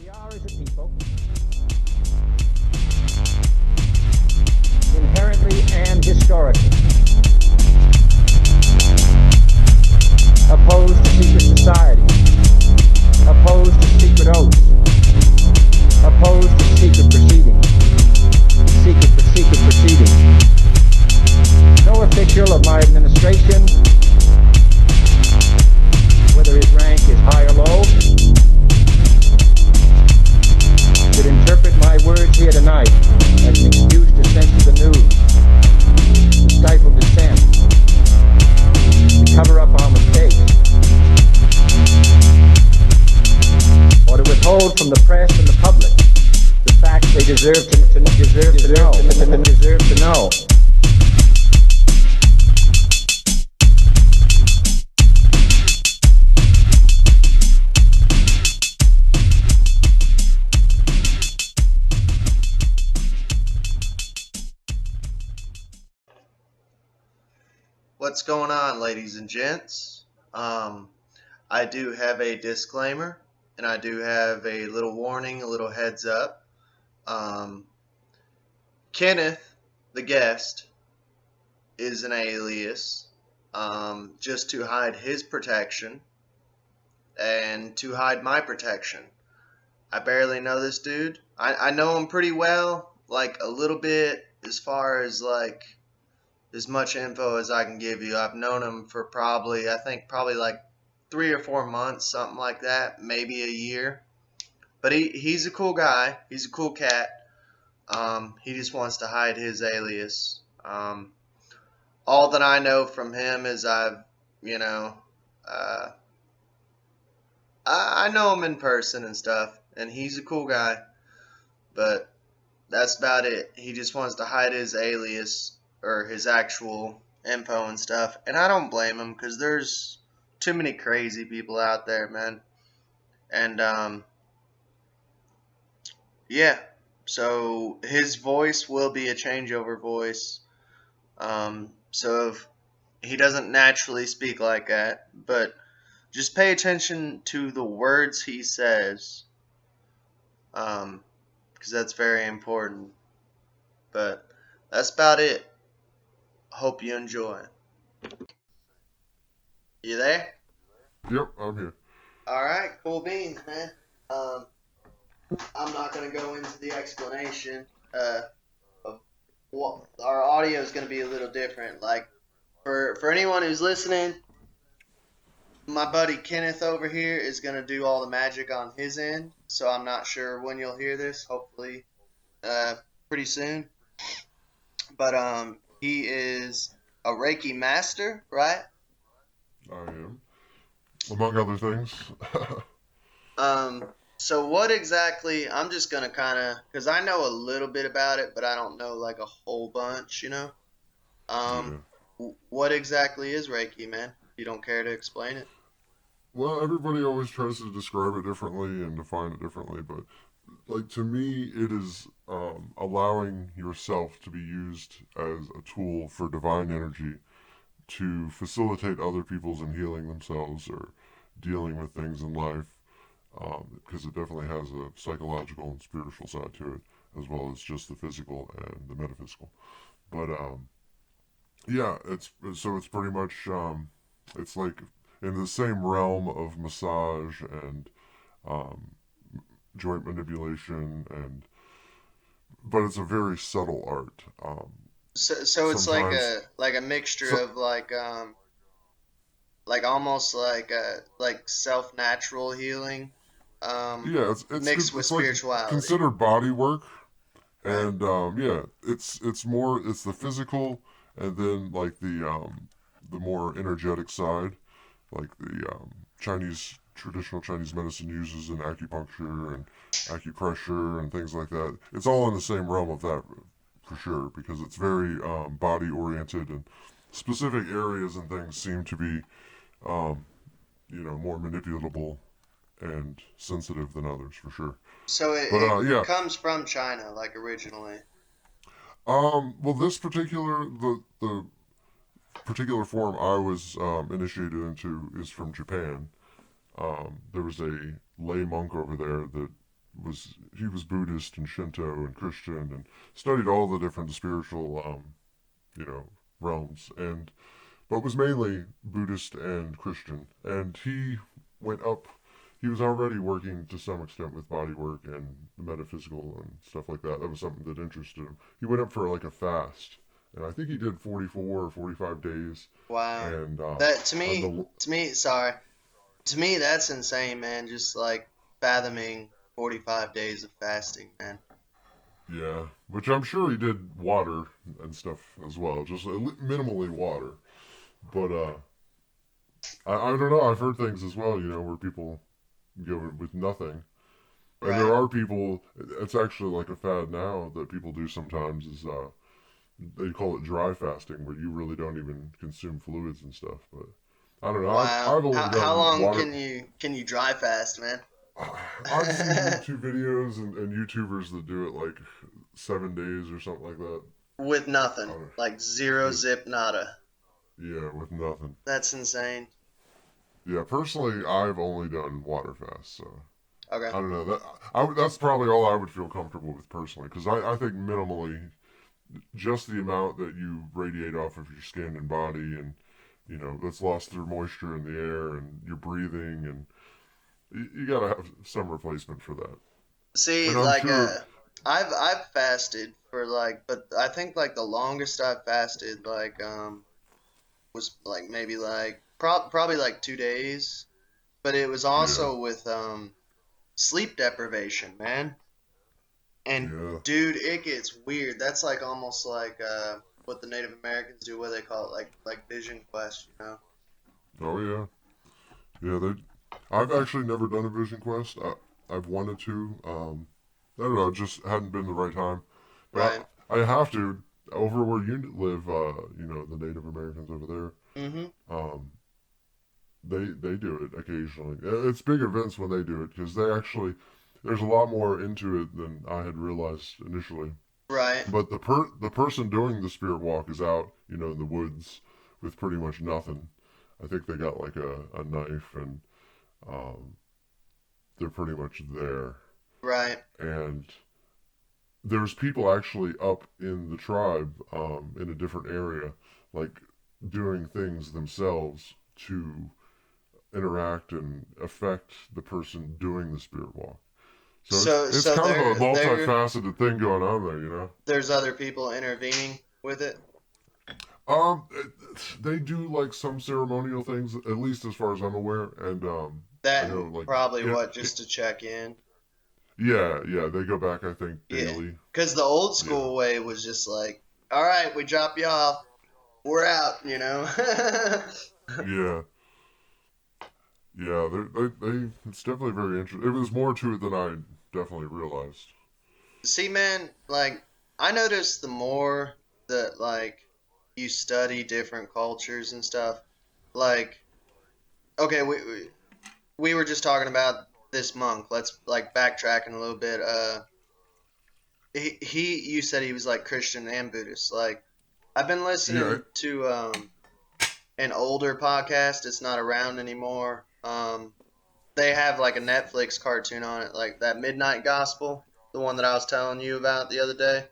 We are, as a people, inherently and historically opposed to secret society, opposed to secret oaths, opposed to secret proceedings, secret proceedings. No official of my administration, whether his rank is high or low, should interpret my words here tonight as an excuse to censor the news, to stifle dissent, to cover up our mistakes, or to withhold from the press and the public the facts they deserve to know. What's going on, ladies and gents? I do have a disclaimer, and I do have a little warning, a little heads up. Kenneth, the guest, is an alias, just to hide his protection and to hide my protection. I barely know this dude. I know him pretty well, like a little bit as far as like as much info as I can give you. I've known him for probably like 3 or 4 months, something like that, maybe a year. But he's a cool guy. He's a cool cat. He just wants to hide his alias. All that I know from him is I know him in person and stuff, and he's a cool guy. But that's about it. He just wants to hide his alias or his actual info and stuff, and I don't blame him because there's too many crazy people out there, man. And yeah, so his voice will be a changeover voice. So if he doesn't naturally speak like that, but just pay attention to the words he says, because that's very important. But that's about it. Hope you enjoy. You there? Yep, I'm here. Alright, cool beans, man. I'm not going to go into the explanation of what our audio is going to be a little different. Like, for anyone who's listening, my buddy Kenneth over here is going to do all the magic on his end, so I'm not sure when you'll hear this. Hopefully, pretty soon. But he is a Reiki Master, right? I am. Among other things. So what exactly, I'm just going to kind of, because I know a little bit about it, but I don't know like a whole bunch, you know? Yeah. What exactly is Reiki, man? You don't care to explain it? Well, everybody always tries to describe it differently and define it differently, but like to me, it is allowing yourself to be used as a tool for divine energy to facilitate other people's in healing themselves or dealing with things in life, because it definitely has a psychological and spiritual side to it, as well as just the physical and the metaphysical. But yeah, it's pretty much it's like in the same realm of massage and um, joint manipulation, but it's a very subtle art. So it's like a mixture of like almost like self-natural healing, Yeah, mixed with it's like spirituality. considered body work, Right. and yeah, it's the physical, and then like the more energetic side, like the traditional Chinese medicine uses in acupuncture and acupressure and things like that. It's all in the same realm of that for sure, because it's very body oriented, and specific areas and things seem to be um, more manipulatable and sensitive than others for sure. So But it yeah, comes from China, like originally. well, this particular the particular form I was initiated into is from Japan. There was a lay monk over there that he was Buddhist and Shinto and Christian and studied all the different spiritual you know, realms, and but was mainly Buddhist and Christian. And he went up. He was already working to some extent with body work and the metaphysical and stuff like that. That was something that interested him. He went up for like a fast, and I think he did 44 or 45 days. Wow. And That to me, that's insane, man. Just like fathoming 45 days of fasting, man. yeah, which I'm sure he did water and stuff as well, just minimally water. But I don't know. I've heard things as well, you know, where people go with nothing. And there Right. are people. It's actually like a fad now that people do sometimes. Is they call it dry fasting, where you really don't even consume fluids and stuff. But I don't know. Wow. I've only How done long water. can you dry fast, man? I've seen YouTube videos and YouTubers that do it like 7 days or something like that. With nothing. Uh, Like zero with, zip nada. yeah, with nothing. That's insane. Yeah, personally, I've only done water fast, so Okay. I don't know that's probably all I would feel comfortable with personally, because I think minimally, just the amount that you radiate off of your skin and body, and you know that's lost through moisture in the air and your breathing, and you gotta have some replacement for that. See, And I'm like sure, I've fasted for like, but I think like the longest I've fasted like was like maybe like probably like 2 days, but it was yeah, also with sleep deprivation, man. And yeah, dude, it gets weird. That's like almost like what the Native Americans do, what they call it, like vision quest, you know? oh yeah, yeah. I've actually never done a vision quest. I've wanted to. I don't know, it just hadn't been the right time. Right. But I have to over where you live. You know, the Native Americans over Mm-hmm. there. They do it occasionally. It's big events when they do it because they actually there's a lot more into it than I had realized initially. Right. But the person doing the spirit walk is out, you know, in the woods with pretty much nothing. I think they got like a knife and um, they're pretty much there. Right. And there's people actually up in the tribe in a different area, like doing things themselves to interact and affect the person doing the spirit walk. So it's So kind of a there multifaceted thing going on there, you know. there's other people intervening with it. They do like some ceremonial things, at least as far as I'm aware, and I That know and like probably what just to check in. yeah, yeah, they go back I think Yeah. daily. Because the old Yeah, school way was just like, all right, we drop you off, we're out, you know? yeah, yeah. They it's definitely very interesting. It was more to it than I definitely realized. See, man, like, I noticed the more that, like, you study different cultures and stuff, like, okay, we were just talking about this monk. Let's, like, backtracking a little bit. You said he was, like, Christian and Buddhist. Like, I've been Yeah. listening to, an older podcast. It's not around anymore. They have like a Netflix cartoon on it, like that Midnight Gospel, the one that I was telling you about the other day.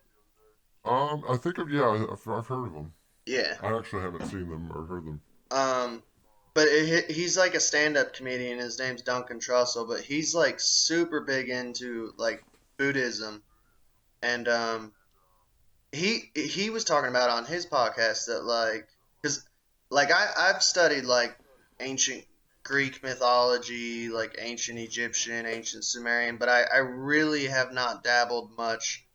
I think of yeah, I've heard of them. Yeah. I actually haven't seen them or heard them. Um, but he's like a stand-up comedian. His name's Duncan Trussell, but he's like super big into like Buddhism, and he was talking about on his podcast that like because like I've studied like ancient Greek mythology, like ancient Egyptian, ancient Sumerian, but I really have not dabbled much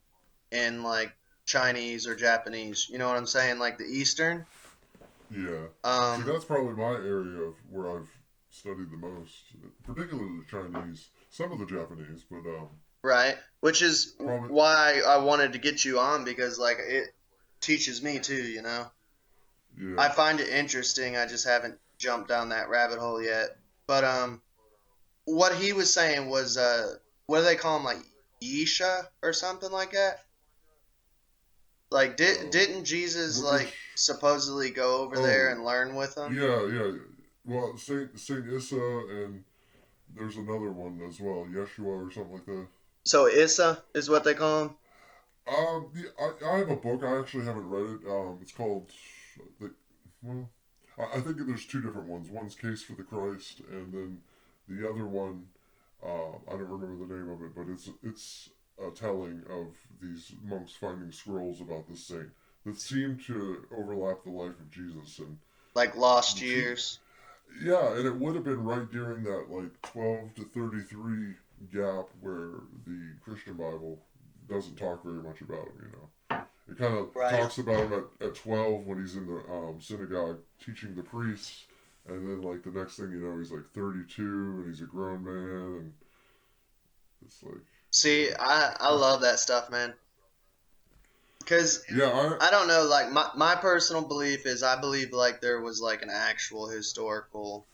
in like Chinese or Japanese. You know what I'm saying? Like the Eastern. Yeah. See, Um, that's probably my area of where I've studied the most, particularly the Chinese, some of the Japanese, but right. Which is probably why I wanted to get you on because like it teaches me too. You know, yeah. I find it interesting. I just haven't jumped down that rabbit hole yet. But what he was saying was what do they call them, like Yisha or something like that? Like didn't Jesus like Which supposedly go over there oh and learn with them? yeah, yeah. Well, Saint Issa and there's another one as well, Yeshua or something like that. So Issa is what they call him. I have a book. I actually haven't read it. It's called, the, well, I think there's two different ones. One's Case for the Christ, and then the other one, I don't remember the name of it, but it's a telling of these monks finding scrolls about this saint that seem to overlap the life of Jesus, and Like Lost it seem, Years. yeah, and it would have been right during that like 12 to 33 gap where the Christian Bible doesn't talk very much about him, you know. It kind of Right. talks about him at 12 when he's in the synagogue teaching the priests, and then like the next thing you know, he's like 32 and he's a grown man, and it's like, See, I love that stuff, man. Because yeah, I don't know, like my personal belief is I believe like there was like an actual historical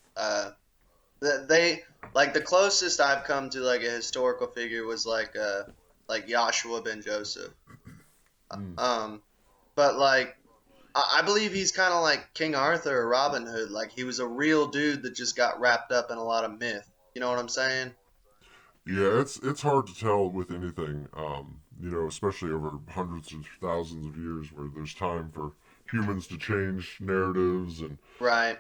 they like the closest I've come to like a historical figure was like Joshua ben Joseph. mm, Um but like I believe he's kind of like King Arthur or Robin Hood. Like he was a real dude that just got wrapped up in a lot of myth. You know what I'm saying? yeah, it's hard to tell with anything, you know, especially over hundreds of thousands of years where there's time for humans to change narratives and Right.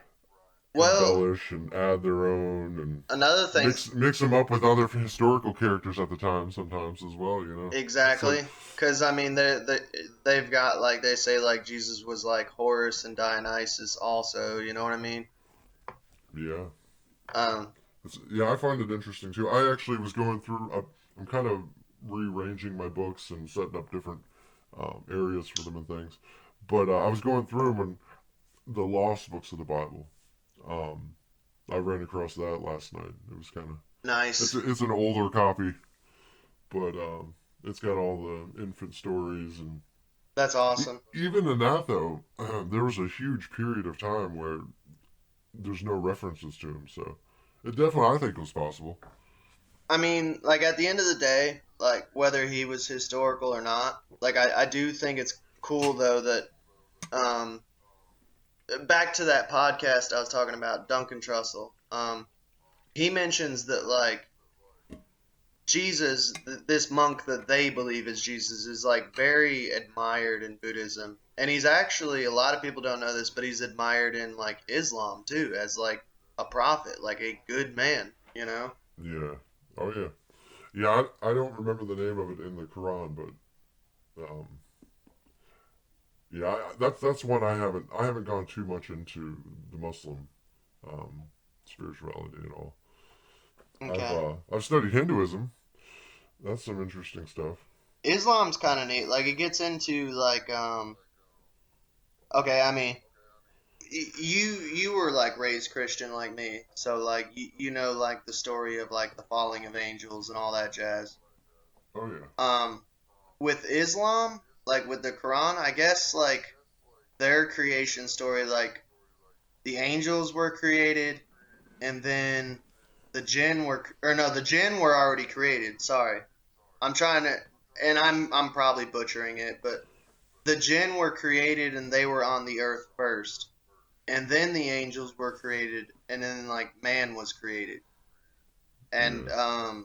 Well, embellish and add their own and another thing, mix them up with other historical characters at the time sometimes as well, you know. It's like, exactly. Because I mean, they've got like they say like Jesus was like Horus and Dionysus also. You know what I mean? yeah. Um, Yeah, I find it interesting too. I actually was going through, I'm kind of rearranging my books and setting up different areas for them and things. But I was going through them and the lost books of the Bible. Um, I ran across that last night. It was kind of, nice. it's an older copy, but it's got all the infant stories and That's awesome. even in that though, there was a huge period of time where there's no references to him. So it definitely, I think, was possible. I mean, like at the end of the day, like whether he was historical or not, like I do think it's cool though that um back to that podcast I was talking about, Duncan Trussell. He mentions that like Jesus, this monk that they believe is Jesus, is like very admired in Buddhism, and he's actually a lot of people don't know this, but he's admired in like Islam too as like a prophet, like a good man, you know? Yeah. Oh yeah. Yeah. I don't remember the name of it in the Quran, but yeah, that's one I haven't gone too much into the Muslim um, spirituality at all. Okay. I've studied Hinduism. That's some interesting stuff. Islam's kind of neat. Like it gets into like okay, I mean you were like raised Christian like me, so like you know like the story of like the falling of angels and all that jazz. Oh yeah. Um, with Islam, like with the Quran, I guess like their creation story, like the angels were created, and then the jinn were, or no, the jinn were already created. Sorry, I'm trying to, and I'm probably butchering it, but the jinn were created and they were on the earth first, and then the angels were created, and then like man was created, and Yeah.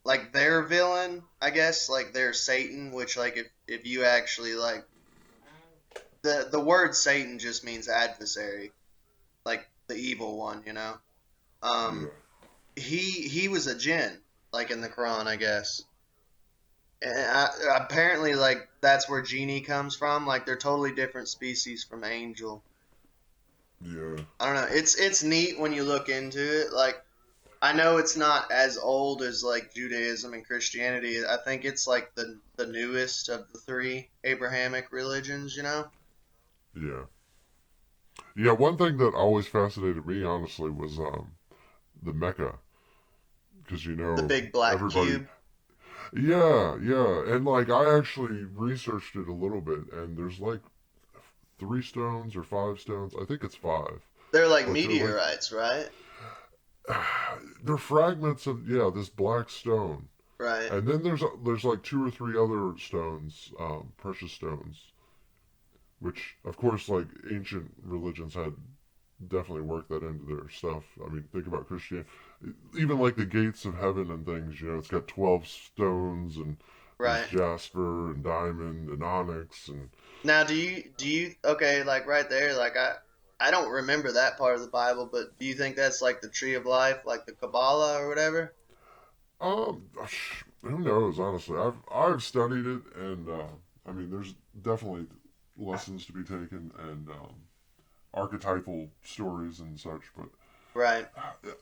like their villain, I guess, like their Satan, which like if you actually like the word Satan just means adversary, like the evil one, you know. Yeah. Um, he was a jinn, like in the Quran, I guess. And apparently, like that's where genie comes from. Like they're totally different species from angel. Yeah. I don't know. It's neat when you look into it. Like I know it's not as old as like Judaism and Christianity. I think it's like the newest of the three Abrahamic religions. You know, Yeah. Yeah. One thing that always fascinated me, honestly, was the Mecca, because you the know big black everybody. cube. Yeah. Yeah. And like I actually researched it a little bit, and there's like 3 stones or 5 stones. I think it's five, They're like but they're like meteorites, right? they're fragments of, yeah, this black stone. Right. And then there's like two or three other stones, precious stones, which of course like ancient religions had definitely worked that into their stuff. I mean, think about Christianity. even like the gates of heaven and things. You know, it's got 12 stones, and there's Right. jasper and diamond and onyx, and Now, do you okay, like right there, like I don't remember that part of the Bible, but do you think that's like the tree of life, like the Kabbalah or whatever? who knows? Honestly, I've studied it, and I mean, there's definitely lessons to be taken, and archetypal stories and such. But Right.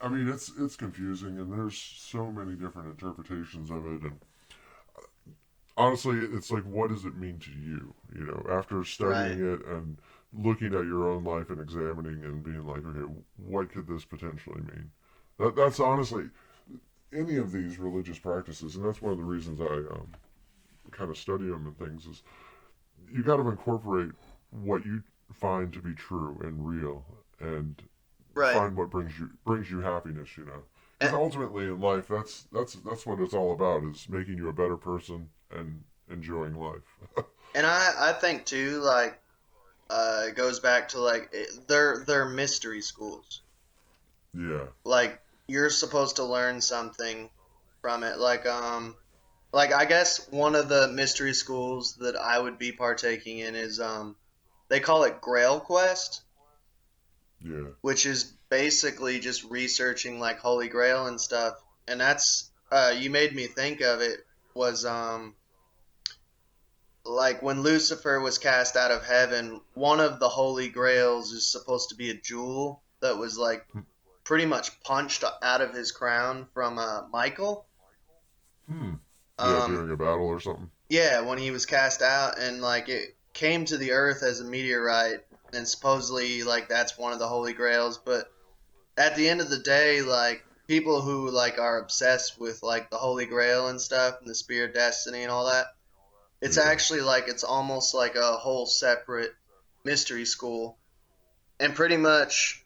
I mean, it's confusing, and there's so many different interpretations of it, and honestly, it's like, what does it mean to you? You know, after Right. studying it and looking at your own life and examining and being like, okay, what could this potentially mean? That's honestly any of these religious practices, and that's one of the reasons I kind of study them and things. Is you got to incorporate what you find to be true and real, and Right. find what brings you happiness. You know, because And, ultimately in life, that's what it's all about, is making you a better person and enjoying life. and I think too, like it goes back to like they're mystery schools. Yeah. Like you're supposed to learn something from it. Like I guess one of the mystery schools that I would be partaking in is they call it Grail Quest, Yeah. which is basically just researching like Holy Grail and stuff. And that's you made me think of it was like when Lucifer was cast out of heaven, one of the Holy Grails is supposed to be a jewel that was like pretty much punched out of his crown from Michael. Hmm. Yeah, Um, during a battle or something. yeah, when he was cast out, and like it came to the earth as a meteorite, and supposedly like that's one of the Holy Grails. But at the end of the day, like people who like are obsessed with like the Holy Grail and stuff, and the Spear of Destiny and all that, it's Yeah. actually like it's almost like a whole separate mystery school. And pretty much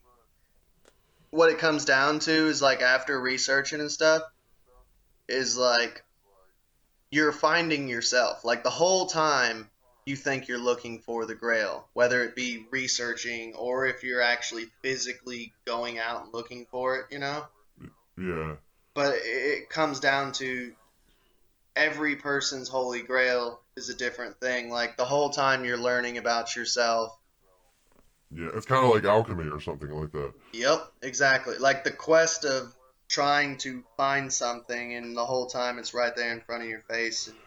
what it comes down to is like after researching and stuff is like you're finding yourself. Like the whole time you think you're looking for the grail, whether it be researching or if you're actually physically going out and looking for it, you know? Yeah. But it comes down to every person's holy grail is a different thing. Like the whole time you're learning about yourself. Yeah. It's kind of like alchemy or something like that. Yep, exactly. Like the quest of trying to find something and the whole time it's right there in front of your face and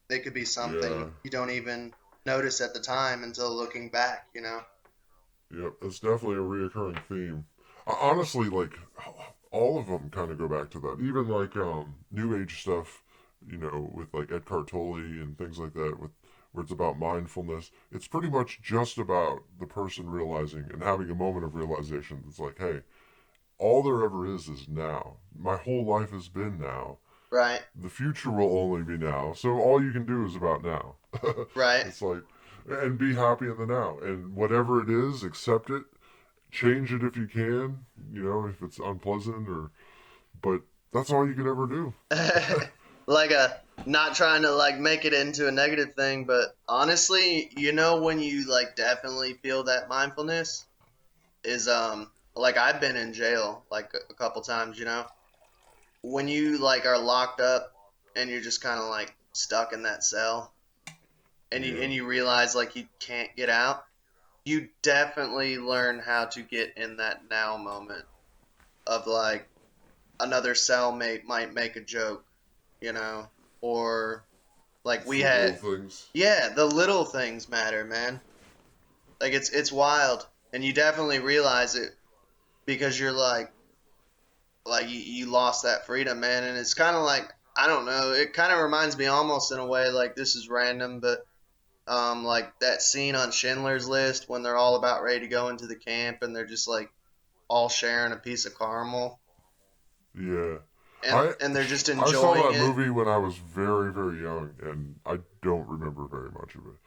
it could be Yeah. something you don't even notice at the time until looking back, you know? Yep. It's definitely a reoccurring theme. Honestly, like all of them kind of go back to that. Even like New Age stuff, you know, with like Eckhart Tolle and things like that, with where it's about mindfulness. It's pretty much just about the person realizing and having a moment of realization. That's like, hey, all there ever is now. My whole life has been now. Right, The future will only be now. So all you can do is about now. right. It's like, and be happy in the now. And whatever it is, accept it. Change it if you can. You know, if it's unpleasant or, but that's all you can ever do. Like a not trying to like make it into a negative thing, but honestly, you know when you like definitely feel that mindfulness is like I've been in jail like a couple times, you know? When you like are locked up and you're just kind of like stuck in that cell and Yeah. you realize like you can't get out, you definitely learn how to get in that now moment of like another cellmate might make a joke, you know, or like It's we the little had, things. yeah, the little things matter, man. Like it's wild, and you definitely realize it because you're like you lost that freedom, man, and it's kind of like I don't know, it kind of reminds me almost in a way like this is random, but like that scene on Schindler's List when they're all about ready to go into the camp and they're just like all sharing a piece of caramel Yeah. and I and they're just I saw enjoying that it. movie when I was very, very young, and I don't remember very much of it.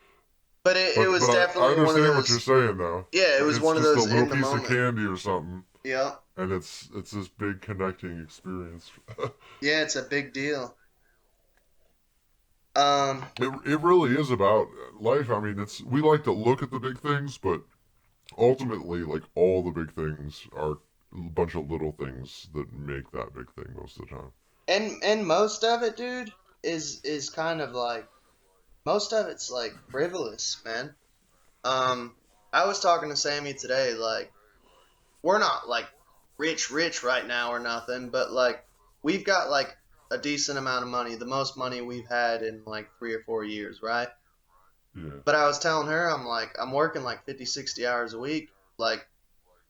But it But was I definitely one of understand what you're those. saying though. Yeah, it was It's one of just a those little in the piece of moment. candy or something, Yeah, and it's this big connecting experience. yeah, it's a big deal. Um, It really is about life. I mean, it's we like to look at the big things, but ultimately, like all the big things are a bunch of little things that make that big thing most of the time. And most of it, dude, is kind of like most of it's like frivolous, man. I was talking to Sammy today, like we're not like rich right now or nothing, but like we've got like a decent amount of money, the most money we've had in like 3 or 4 years, right? Yeah, But I was telling her, I'm like, I'm working like 50, 60 hours a week. Like,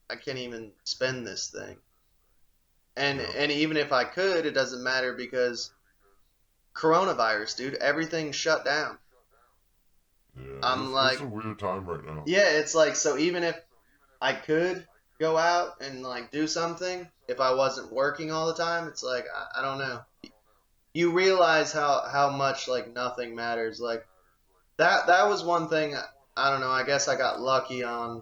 I can't even spend this thing. yeah, And even if I could, it doesn't matter because coronavirus, dude, everything's shut down. yeah. I'm It's a like, weird time right now. yeah, it's like, so even if I could go out and like do something, if I wasn't working all the time, it's like, I don't know. You realize how much like nothing matters. Like, that was one thing, I don't know, I guess I got lucky on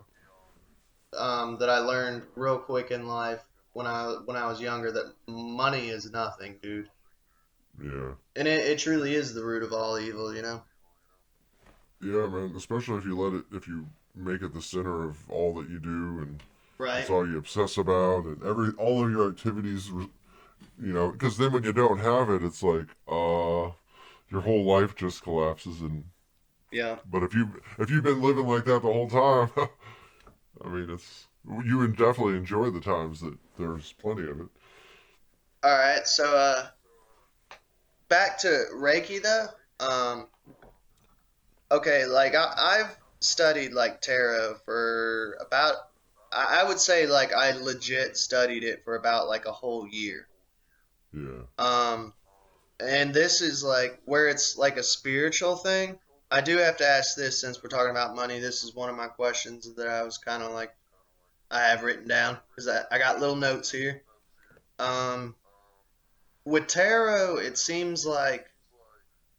that I learned real quick in life when I was younger that money is nothing, dude. Yeah, And it truly is the root of all evil, you know? yeah, man. Especially if you make it the center of all that you do, and it's Right. all you obsess about, and all of your activities. Because then when you don't have it, it's like, your whole life just collapses. And Yeah. but if you've been living like that the whole time, I mean, you would definitely enjoy the times that there's plenty of it. All right. So back to Reiki though. Okay, like I've studied like tarot for about I would say like I legit studied it for about like a whole year. Yeah, Um and this is like where it's like a spiritual thing. I do have to ask this since we're talking about money. This is one of my questions that I was kind of like I have written down because I got little notes here. Um, with tarot, it seems like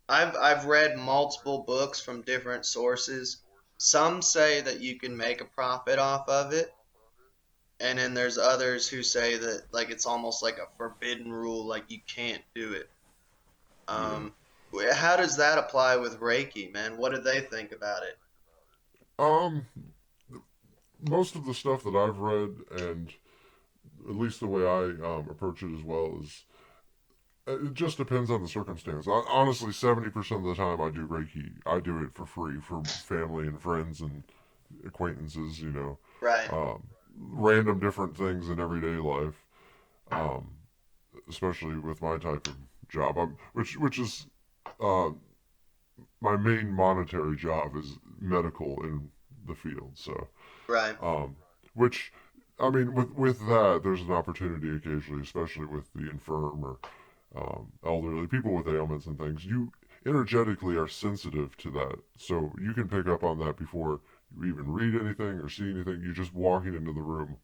I've read multiple books from different sources. Some say that you can make a profit off of it, and then there's others who say that like it's almost like a forbidden rule, like you can't do it. yeah. Um, how does that apply with Reiki, man? What do they think about it? Um, most of the stuff that I've read, and at least the way I approach it as well, is it just depends on the circumstance. Honestly, 70% of the time I do Reiki, I do it for free for family and friends and acquaintances. Right, Random different things in everyday life. Um, Especially with my type of job, which is uh, my main monetary job is medical in the field. So, right, um, which I mean, with that, there's an opportunity occasionally, especially with the infirm or elderly people with ailments and things. You energetically are sensitive to that, so you can pick up on that before you even read anything or see anything. You're just walking into the room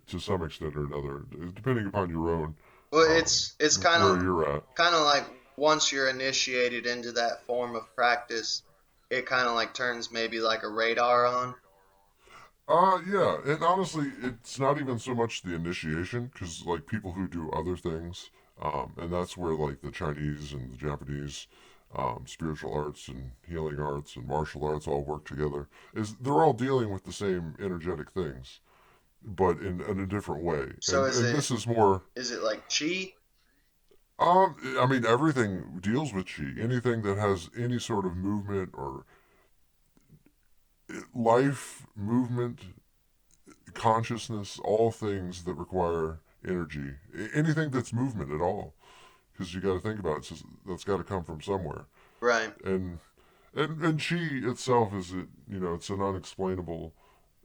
to some extent or another, depending upon your own well, um, it's where you're at. kind of like once you're initiated into that form of practice, it kind of like turns maybe like a radar on. Yeah, and honestly, it's not even so much the initiation, because like people who do other things, and that's where like the Chinese and the Japanese, spiritual arts and healing arts and martial arts all work together. Is they're all dealing with the same energetic things, but in a different way. So And this is more, is it like chi? I mean, everything deals with chi. Anything that has any sort of movement or life, movement, consciousness, all things that require energy, anything that's movement at all, because you got to think about it. That's got to come from somewhere, Right, and and chi itself is it's an unexplainable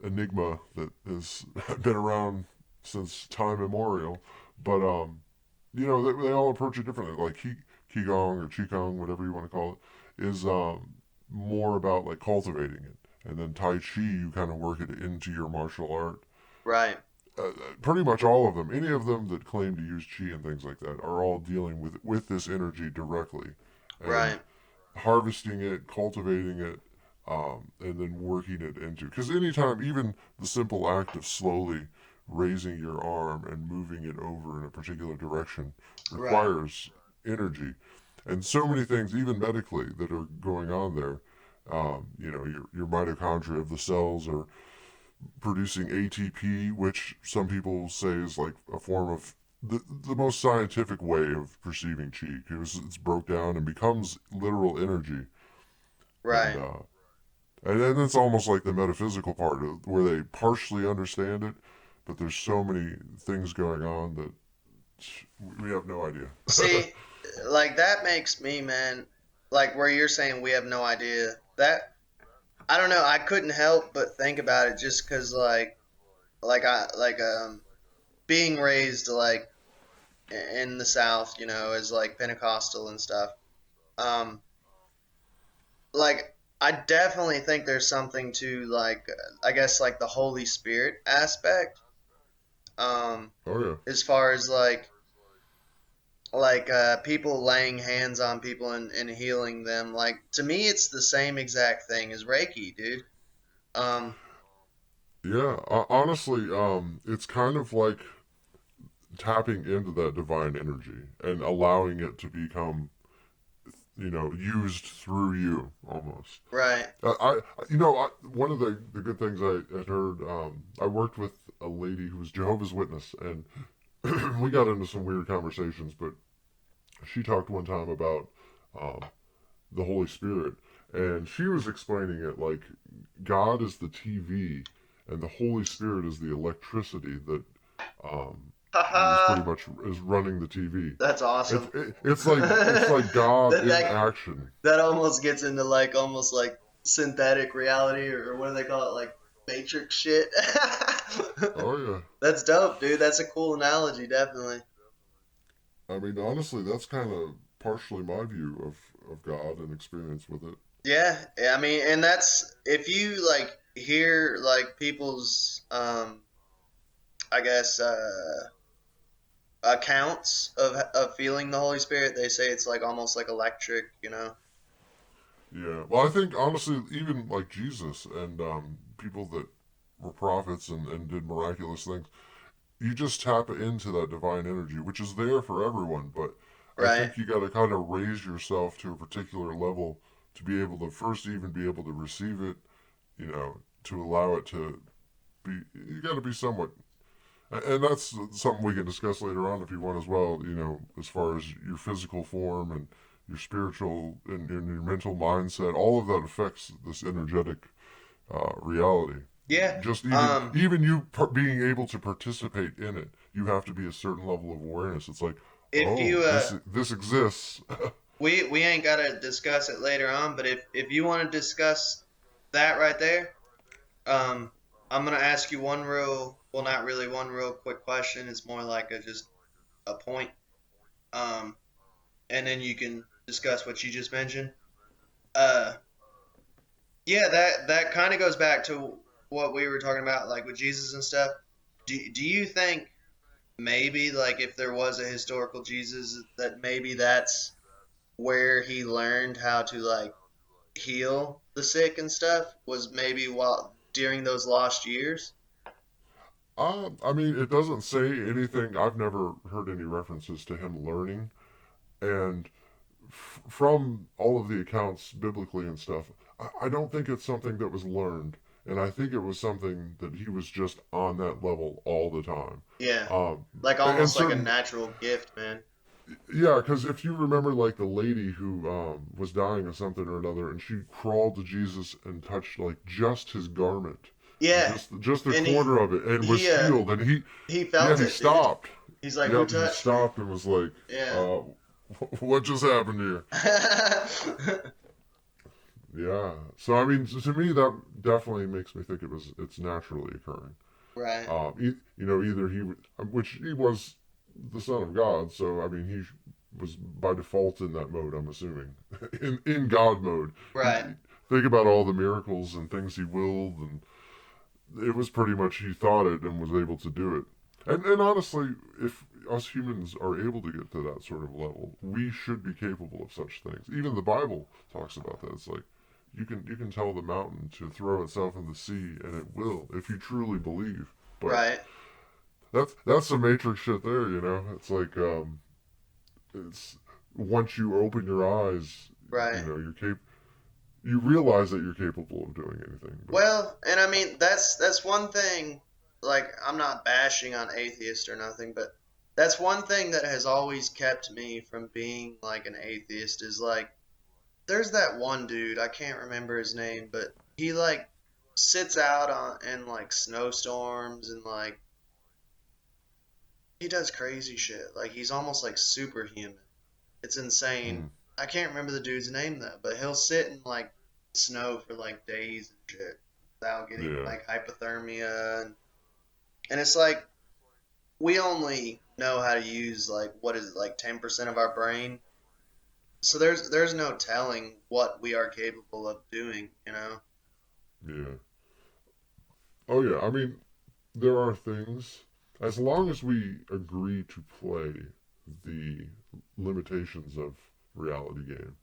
enigma that has been around since time immemorial, but they all approach it differently. Like qigong or qigong, whatever you want to call it, is more about like cultivating it, and then tai chi you kind of work it into your martial art. right, Pretty much all of them, any of them that claim to use chi and things like that, are all dealing with this energy directly, and right, harvesting it, cultivating it, and then working it into. Because anytime, even the simple act of slowly raising your arm and moving it over in a particular direction right, requires energy, and so many things, even medically, that are going on there. Your mitochondria of the cells are producing ATP, which some people say is like a form of the most scientific way of perceiving chi, because it's broke down and becomes literal energy. And Right. and then it's almost like the metaphysical part of, where they partially understand it, but there's so many things going on that we have no idea. See, like that makes me, man, like where you're saying we have no idea. That I don't know. I couldn't help but think about it just because, like being raised like in the South, you know, as like Pentecostal and stuff. Um, like I definitely think there's something to like I guess like the Holy Spirit aspect. Oh yeah. As far as people laying hands on people and healing them. Like to me, it's the same exact thing as Reiki, dude. Um, Yeah, honestly, it's kind of like tapping into that divine energy and allowing it to become, used through you almost. right. One of the good things I had heard, I worked with a lady who was Jehovah's Witness, and we got into some weird conversations, but she talked one time about um, the Holy Spirit, and she was explaining it like God is the TV, and the Holy Spirit is the electricity that is pretty Haha, much is running the TV. that's It's awesome. it's like God that in that action. that almost gets into like almost like synthetic reality or what do they call it? Like Matrix shit. Oh yeah. That's dope, dude. That's a cool analogy, definitely. I mean, honestly, that's kind of partially my view of God and experience with it. Yeah, yeah, I mean, and that's if you like hear like people's I guess accounts of feeling the Holy Spirit, they say it's like almost like electric, you know. Yeah. Well, I think honestly, even like Jesus and people that were prophets and did miraculous things, you just tap into that divine energy, which is there for everyone. But I Right. think you got to kind of raise yourself to a particular level to be able to first even be able to receive it, to allow it to be. You got to be somewhat. And that's something we can discuss later on if you want as well, as far as your physical form and your spiritual and your mental mindset, all of that affects this energetic reality. Yeah. Just even you being able to participate in it, you have to be a certain level of awareness. It's like, If oh, you this exists. we ain't gotta discuss it later on, but if you want to discuss that right there, um, I'm gonna ask you one real, well, not really one real quick question. It's more like a just a point. Um, and then you can discuss what you just mentioned. Uh, yeah, that kind of goes back to what we were talking about, like with Jesus and stuff. Do you think maybe like if there was a historical Jesus, that maybe that's where he learned how to like heal the sick and stuff was maybe while during those lost years? I mean, it doesn't say anything. I've never heard any references to him learning, and from all of the accounts biblically and stuff, I don't think it's something that was learned, and I think it was something that he was just on that level all the time. Yeah, Um, like and almost like a certain, natural gift, man. yeah, because if you remember, like the lady who was dying of something or another, and she crawled to Jesus and touched like just his garment, Yeah, just the and corner of it, and was healed, and he yeah, felt he it, dude. stopped. He's like, "Who Yep, he touched me?" stopped and was like, Yeah. uh, "What just happened here?" Yeah. So I mean, to me, that definitely makes me think it's naturally occurring. Right. Either which he was the son of God, so I mean, he was by default in that mode. I'm assuming, in God mode. He, Right. think about all the miracles and things he willed, and it was pretty much he thought it and was able to do it. And honestly, if us humans are able to get to that sort of level, we should be capable of such things. Even the Bible talks about that. It's like you can tell the mountain to throw itself in the sea, and it will if you truly believe. But Right. that's some matrix shit there. It's like it's once you open your eyes, Right. you're capable. you realize that you're capable of doing anything. But Well, and I mean that's one thing. Like I'm not bashing on atheists or nothing, but that's one thing that has always kept me from being like an atheist is like there's that one dude, I can't remember his name, but he like sits out on in like snowstorms and like he does crazy shit. Like he's almost like superhuman. It's insane. mm, I can't remember the dude's name though, but he'll sit in like snow for like days and shit without getting yeah, like hypothermia and it's like we only know how to use like what is it like 10% of our brain. So there's no telling what we are capable of doing, you know? yeah. Oh yeah. I mean, there are things, as long as we agree to play the limitations of reality game,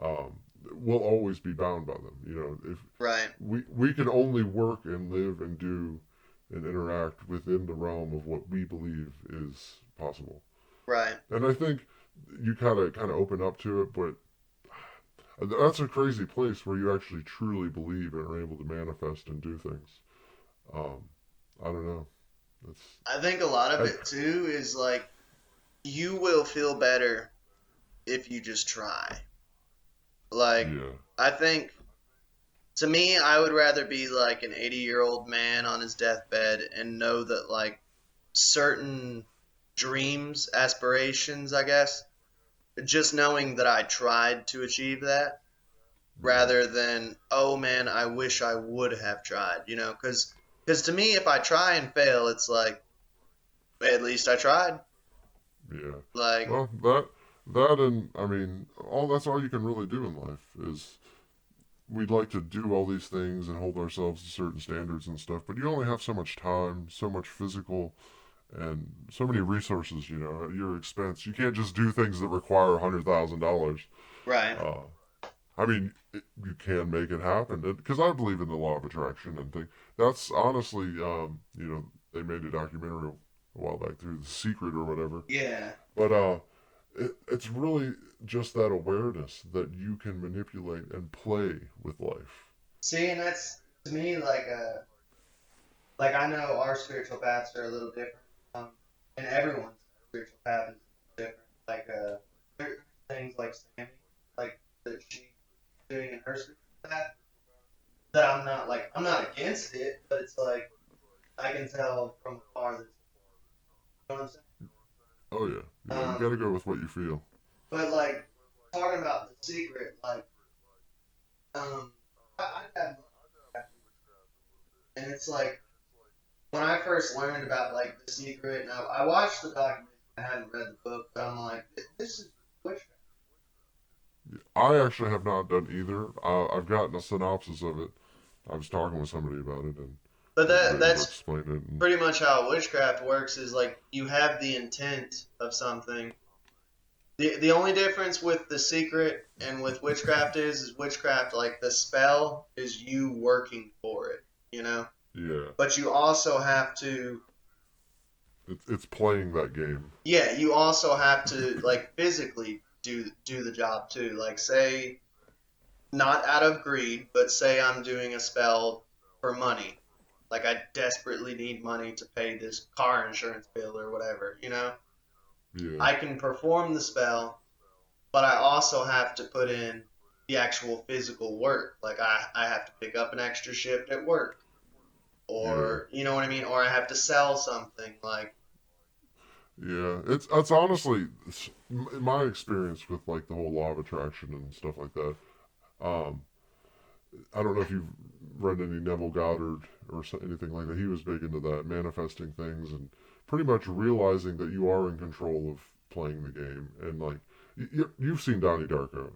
um, we'll always be bound by them. You know, if Right, we can only work and live and do and interact within the realm of what we believe is possible. right. And I think you kind of open up to it, but that's a crazy place where you actually truly believe and are able to manifest and do things. Um, I don't know. That's I think a lot of I, it too is like you will feel better if you just try. Like yeah, I think to me I would rather be like an 80-year-old man on his deathbed and know that like certain dreams, aspirations, I guess, just knowing that I tried to achieve that yeah, rather than, oh man, I wish I would have tried, you know, because to me, if I try and fail, it's like, at least I tried. yeah. Like, Well, that and I mean, all that's all you can really do in life is we'd like to do all these things and hold ourselves to certain standards and stuff, but you only have so much time, so much physical, and so many resources, you know, at your expense. You can't just do things that require $100,000. right. Uh, I mean, you can make it happen because I believe in the law of attraction and think that's honestly, you know, they made a documentary a while back through The Secret or whatever, Yeah. but it's really just that awareness that you can manipulate and play with life. See, and that's to me like I know our spiritual paths are a little different, and everyone's spiritual path is different. Like, there's things like Sammy, like that she's doing in her spiritual path that I'm not against it, but it's like I can tell from afar that you know what I'm saying. Oh yeah, yeah. You got Um, to go with what you feel. but like talking about the secret, like I have, and it's like when I first learned about like the secret, and I watched the documentary, I hadn't read the book, but I'm like, this is witchcraft. I actually have not done either. I've gotten a synopsis of it. I was talking with somebody about it, and But they were that's explaining it. And pretty much how witchcraft works. Is like you have the intent of something. The only difference with the secret and with witchcraft is witchcraft like the spell is you working for it, you know. yeah, But you also have to, it's playing that game. yeah, you also have to like physically do the job too. Like say not out of greed, but say I'm doing a spell for money. Like I desperately need money to pay this car insurance bill or whatever, you know? Yeah, I can perform the spell, but I also have to put in the actual physical work. Like I have to pick up an extra shift at work. yeah, Or you know what I mean? Or I have to sell something like yeah. It's honestly my experience with like the whole law of attraction and stuff like that. Um, I don't know if you've read any Neville Goddard or anything like that. He was big into that, manifesting things and pretty much realizing that you are in control of playing the game. And like, you've seen Donnie Darko.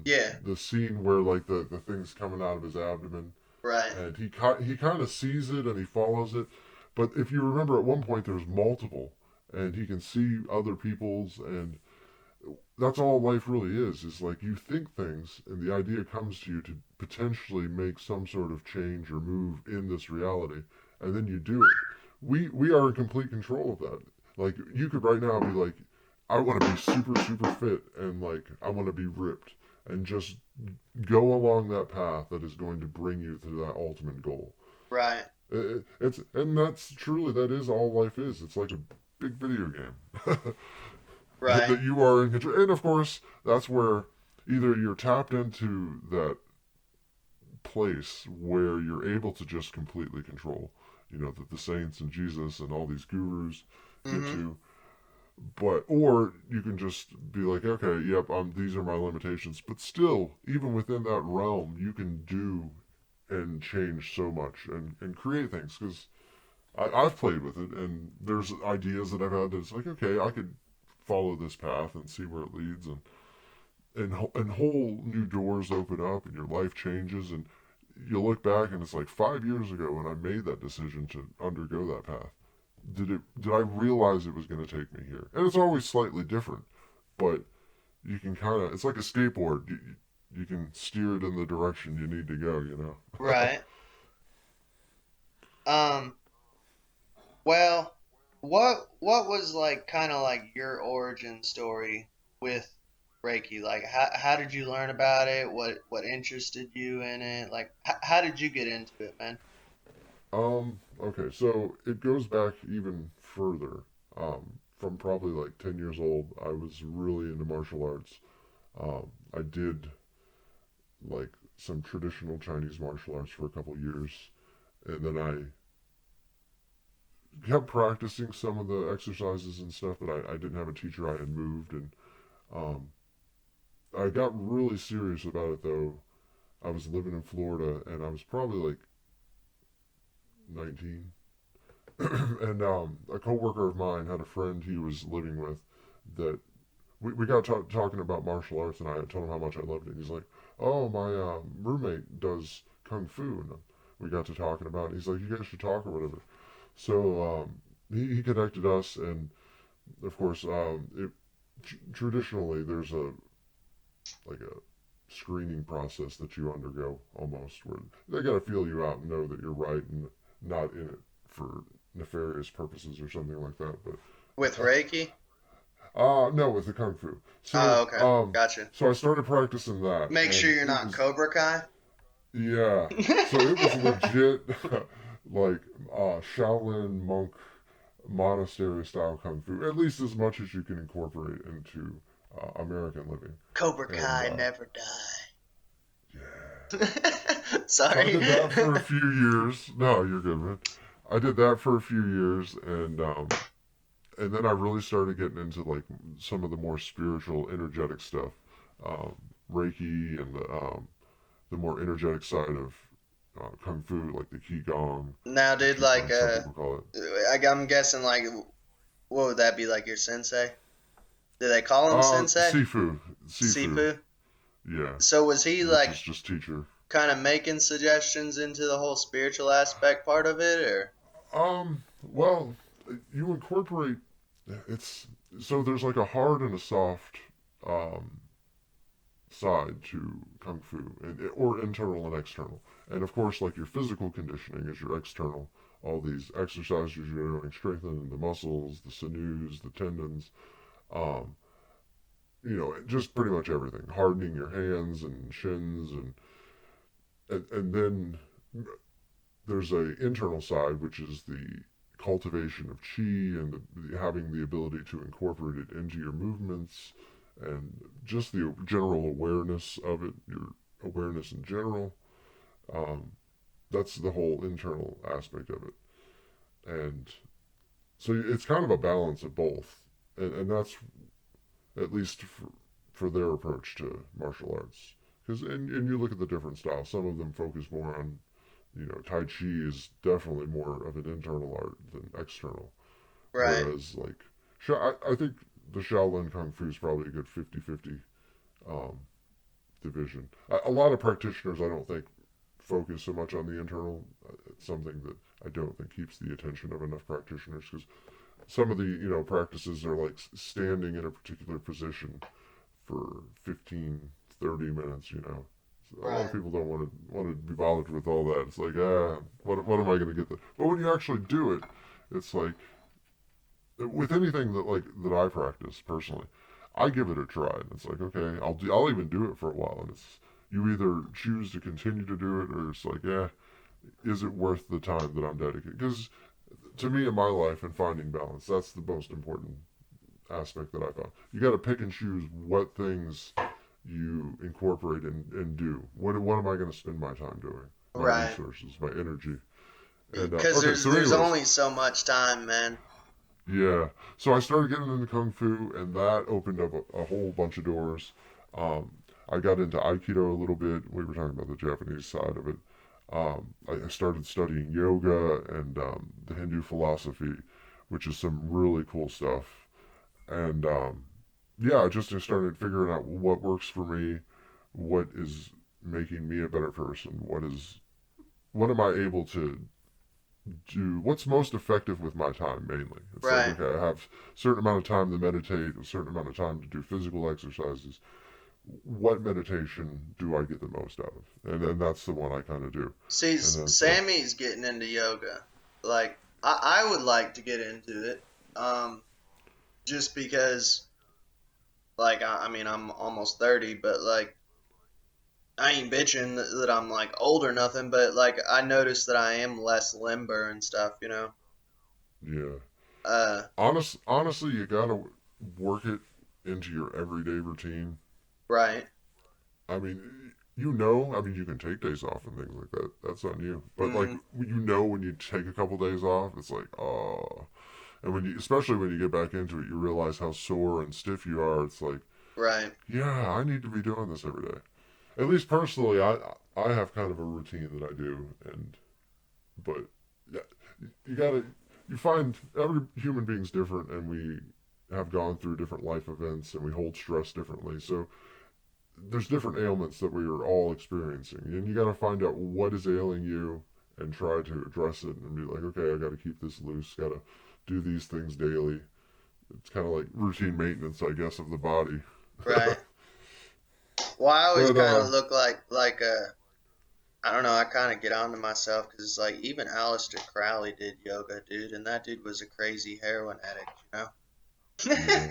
yeah, The scene where like the thing's coming out of his abdomen, right. and he kind of sees it and he follows it. But if you remember, at one point there's multiple, and he can see other people's, and that's all life really is like you think things and the idea comes to you to potentially make some sort of change or move in this reality, and then you do it. We are in complete control of that. Like you could right now be like, I want to be super fit and like I want to be ripped and just go along that path that is going to bring you to that ultimate goal. Right. And that's truly, that is all life is. It's like a big video game Right. that you are in control. And of course, that's where either you're tapped into that place where you're able to just completely control, that the saints and Jesus and all these gurus get Mm-hmm. to, but or you can just be like, okay, yep, these are my limitations. But still, even within that realm, you can do and change so much and create things. Because I've played with it, and there's ideas that I've had that's like, okay, I could follow this path and see where it leads, and whole new doors open up, and your life changes, and you look back, and it's like 5 years ago when I made that decision to undergo that path. Did I realize it was going to take me here? And it's always slightly different, but you can kind of, it's like a skateboard. You can steer it in the direction you need to go. Right. Well, what was like kind of like your origin story with Reiki? Like how did you learn about it? What interested you in it? Like how did you get into it, man? Okay, so it goes back even further. From probably like 10 years old, I was really into martial arts. I did like some traditional Chinese martial arts for a couple years, and then I kept practicing some of the exercises and stuff, but I didn't have a teacher. I had moved, and um, I got really serious about it though. I was living in Florida, and I was probably like 19. And a coworker of mine had a friend he was living with that we got talking about martial arts, and I told him how much I loved it. He's like, "Oh, my roommate does kung fu," and we got to talking about it. He's like, "You guys should talk or whatever." So he connected us, and of course, traditionally there's a screening process that you undergo almost, where they got to feel you out and know that you're right and not in it for nefarious purposes or something like that. But With Reiki? no, with the kung fu. Oh, So okay. Gotcha. so I started practicing that. Make and sure you're it not was, Cobra Kai. yeah. So it was legit, like Shaolin monk monastery style kung fu, at least as much as you can incorporate into American living. Cobra And Kai never die. yeah. So I Sorry. did that for a few years. No, you're good, man. I did that for a few years, and then I really started getting into like some of the more spiritual, energetic stuff, um, Reiki, and the more energetic side of kung fu, like the qigong, Now, or dude, like, qigong, some people call it. I'm guessing, like, what would that be, like your sensei? Do they call him sensei? Sifu, Sifu? yeah, So was he, which like, is just teacher. kind of making suggestions into the whole spiritual aspect part of it, or? Well, you incorporate it's so there's like a hard and a soft um, side to kung fu, or internal and external. And of course, like your physical conditioning is your external. All these exercises you're doing, strengthening the muscles, the sinews, the tendons, um, just pretty much everything. Hardening your hands and shins, and then there's a internal side, which is the cultivation of chi and having the ability to incorporate it into your movements, and just the general awareness of it, your awareness in general. Um, that's the whole internal aspect of it. And so it's kind of a balance of both. And that's at least for their approach to martial arts. And you look at the different styles, some of them focus more on, Tai Chi is definitely more of an internal art than external. Right. Whereas, like, I think the Shaolin Kung Fu is probably a good 50-50 um, division. A lot of practitioners, I don't think, focus so much on the internal. It's something that I don't think keeps the attention of enough practitioners, because some of the, practices are like standing in a particular position for 15, 30 minutes. A lot of Right. people don't want to be bothered with all that. It's like, what am I going to get? But when you actually do it, it's like with anything that I practice personally, I give it a try. And it's like, okay, I'll even do it for a while, and it's you either choose to continue to do it, or it's like, yeah, is it worth the time that I'm dedicating? Because to me, in my life and finding balance, that's the most important aspect that I found. You got to pick and choose what things you incorporate and do. What am I going to spend my time doing? My Right. resources, my energy. And Because okay, so there's anyways, only so much time, man. yeah. So I started getting into kung fu, and that opened up a whole bunch of doors. Um, I got into aikido a little bit. We were talking about the Japanese side of it. I started studying yoga and the Hindu philosophy, which is some really cool stuff. And yeah, I just started figuring out what works for me, what is making me a better person, what am I able to do, what's most effective with my time mainly. It's like, Right. okay, I have a certain amount of time to meditate, a certain amount of time to do physical exercises. What meditation do I get the most out of? And then that's the one I kind of do. See, And then so, Sammy's getting into yoga. Like, I would like to get into it. Just because, like, I mean, I'm almost 30, but, like, I ain't bitching that I'm, like, old or nothing, but, like, I noticed that I am less limber and stuff, you know? yeah. Uh, Honestly, you gotta work it into your everyday routine. right. I mean, I mean, you can take days off and things like that. That's on you. But like, Mm-hmm. when you take a couple days off, it's like, oh. And especially when you get back into it, you realize how sore and stiff you are. It's like, Right. yeah, I need to be doing this every day. At least personally, I have kind of a routine that I do, but yeah, you gotta you find every human being's different, and we have gone through different life events, and we hold stress differently. So there's different ailments that we are all experiencing, and you got to find out what is ailing you and try to address it and be like, okay, I got to keep this loose, got to do these things daily. It's kind of like routine maintenance, I guess, of the body. Right. Well, I always But kind of look like I don't know. I kind of get onto myself because it's like even Aleister Crowley did yoga, dude, and that dude was a crazy heroin addict, you know. yeah,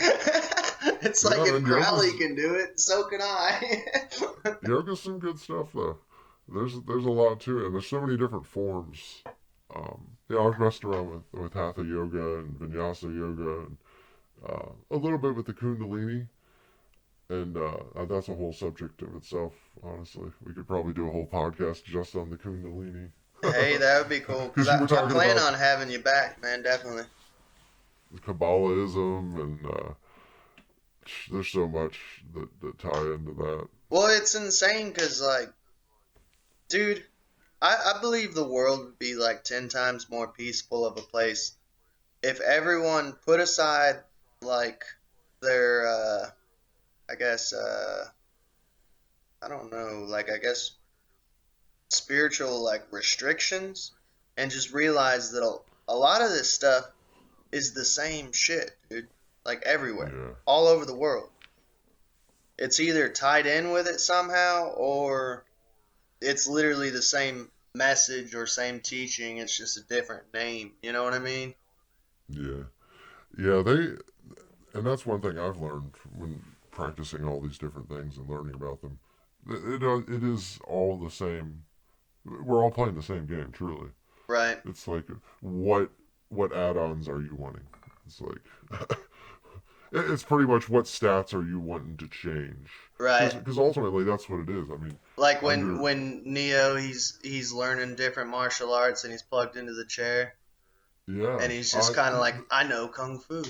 It's like yeah, if man, Crowley can do it, so can I. yoga's some good stuff though. There's a lot to it, and there's so many different forms. Yeah, I've messed around with hatha yoga and vinyasa yoga, and a little bit with the kundalini. And that's a whole subject of itself, honestly. We could probably do a whole podcast just on the Kundalini. Hey, that would be cool because Because you were I talking plan about on having you back, man. Definitely. Kabbalahism, and there's so much that tie into that. Well, it's insane because like, dude, I believe the world would be like 10 times more peaceful of a place if everyone put aside like their I guess I don't know, like I guess spiritual like restrictions and just realize that a lot of this stuff is the same shit, dude. Like everywhere, Yeah, all over the world. It's either tied in with it somehow or it's literally the same message or same teaching. It's just a different name. You know what I mean? yeah, yeah. And that's one thing I've learned when practicing all these different things and learning about them. It is all the same. We're all playing the same game, truly. Right, It's like, what what add-ons are you wanting? It's like, it's pretty much what stats are you wanting to change? right. Because ultimately that's what it is. I mean, Like under when Neo he's learning different martial arts and he's plugged into the chair yeah, and he's just kind of like I know kung fu.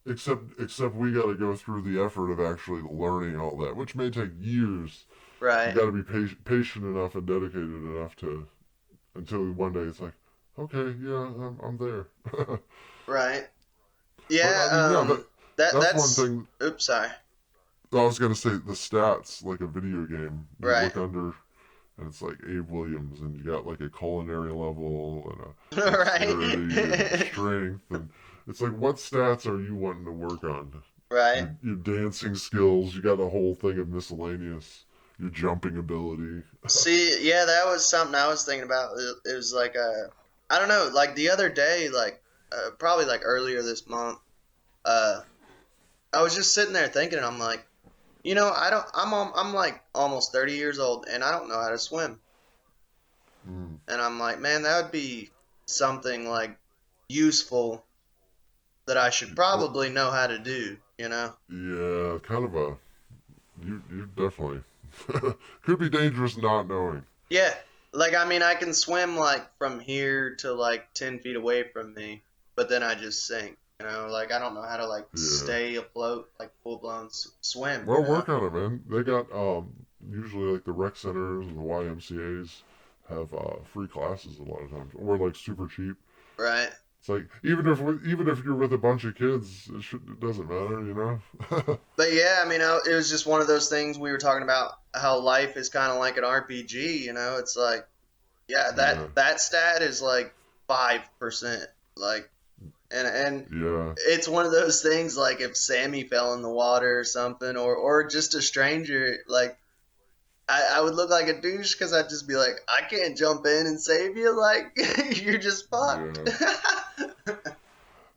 except we got to go through the effort of actually learning all that, which may take years. You Right, got to be patient enough and dedicated enough to until one day it's like, okay, yeah, I'm there. right. But Yeah, I mean, yeah, that's one that's thing. oops, sorry. I was gonna say the stats, like a video game. You Right. look under, and it's like Abe Williams, and you got like a culinary level and a dexterity and Right. strength, and it's like, what stats are you wanting to work on? Right. Your dancing skills. You got a whole thing of miscellaneous. Your jumping ability. See, yeah, that was something I was thinking about. It was like I don't know, like the other day, like probably like earlier this month, uh, I was just sitting there thinking, and I'm like, You know, I don't. I'm like almost 30 years old, and I don't know how to swim. Mm. And I'm like, man, that would be something like useful that I should Well, probably know how to do. You know? yeah, kind of a you definitely could be dangerous not knowing. Yeah. Like, I mean, I can swim like from here to like 10 feet away from me, but then I just sink. You know, like I don't know how to like Yeah. stay afloat, like full blown swim. You Well, know? work on it, man. They got usually like the rec centers and the YMCA's have free classes a lot of times, or like super cheap. Right. It's like even if you're with a bunch of kids, it doesn't matter, you know. But yeah, I mean, it was just one of those things we were talking about how life is kind of like an RPG. You know, it's like, yeah, Yeah, that stat is like 5%. Like, and yeah, it's one of those things like if Sammy fell in the water or something, or just a stranger, like I would look like a douche because I'd just be like, I can't jump in and save you. Like, you're just fucked.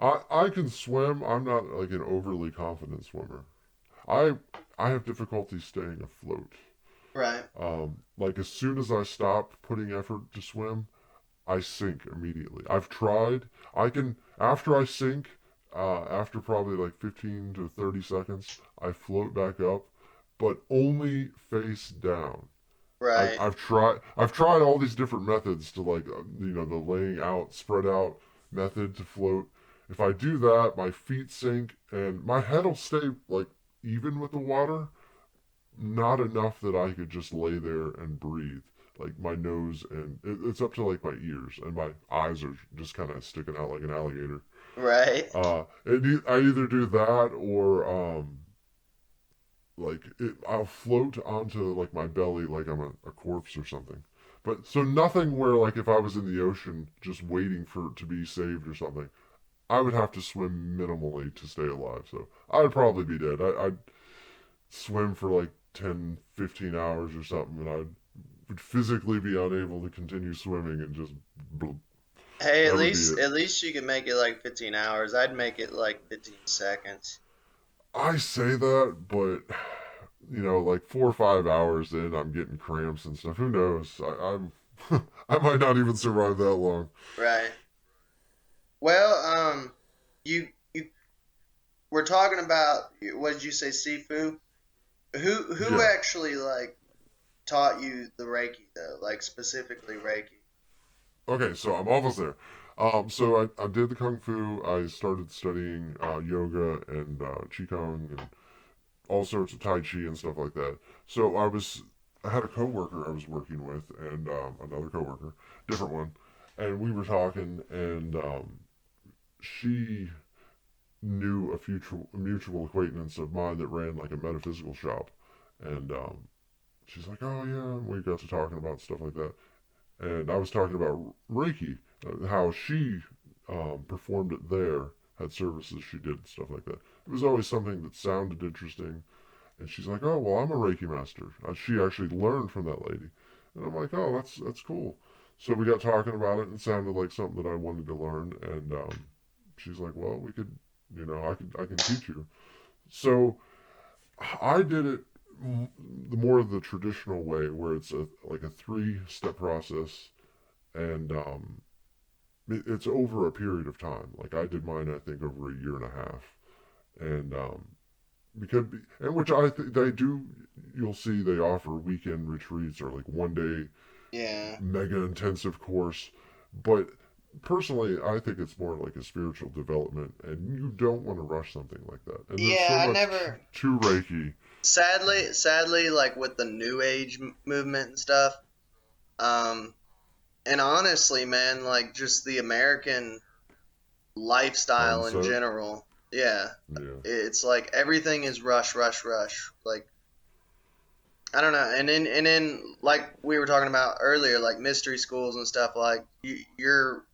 yeah. I can swim. I'm not like an overly confident swimmer. I I have difficulty staying afloat. Right. Like as soon as I stop putting effort to swim, I sink immediately. I've tried. I can after I sink, after probably like 15 to 30 seconds, I float back up, but only face down. Right. I've tried all these different methods to like the laying out, spread out method to float. If I do that, my feet sink and my head will stay like even with the water, not enough that I could just lay there and breathe. Like my nose and it's up to like my ears and my eyes are just kind of sticking out like an alligator. Right. I either do that or I'll float onto like my belly like I'm a corpse or something. But so nothing where like if I was in the ocean just waiting for to be saved or something, I would have to swim minimally to stay alive. So I'd probably be dead. I'd swim for like 10, 15 hours or something, and I would physically be unable to continue swimming and just Hey, that would be it. at least you can make it like 15 hours. I'd make it like 15 seconds. I say that, but like 4 or 5 hours in, I'm getting cramps and stuff. Who knows? I'm I might not even survive that long. Right. Well, you we're talking about what did you say, Sifu? Who Yeah. actually like taught you the Reiki though? Like specifically Reiki. Okay, so I'm almost there. So I did the kung fu. I started studying yoga and qigong and all sorts of tai chi and stuff like that. So I had a coworker I was working with and another coworker, different one, and we were talking and she knew a mutual acquaintance of mine that ran like a metaphysical shop, and she's like, oh yeah, and we got to talking about stuff like that, and I was talking about Reiki, how she performed it there, had services she did and stuff like that. It was always something that sounded interesting. And she's like, "Oh, well, I'm a Reiki master." She actually learned from that lady, and I'm like, "Oh, that's cool." So we got talking about it, and it sounded like something that I wanted to learn. And she's like, "Well, we could, I can teach you." So I did it the more of the traditional way, where it's like a 3-step process, and it's over a period of time. Like I did mine, I think, over a year and a half, and because and which they do. You'll see they offer weekend retreats or like 1 day Yeah. mega intensive course, but personally I think it's more like a spiritual development, and you don't want to rush something like that, and there's so Yeah, I much never. to Reiki. Sadly, like with the New Age movement and stuff, um, and honestly, man, like just the American lifestyle in Mindset. general. Yeah, Yeah. it's like everything is rush, rush, rush. Like I don't know, and then like we were talking about earlier, like mystery schools and stuff. Like you're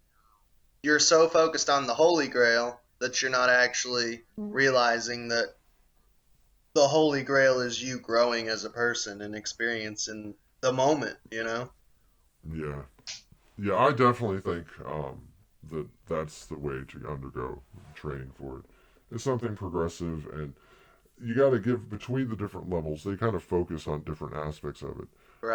so focused on the Holy Grail that you're not actually realizing that the Holy Grail is you growing as a person and experiencing the moment. You know? Yeah. Yeah, I definitely think that's the way to undergo training for it. It's something progressive, and you got to give between the different levels. They kind of focus on different aspects of it.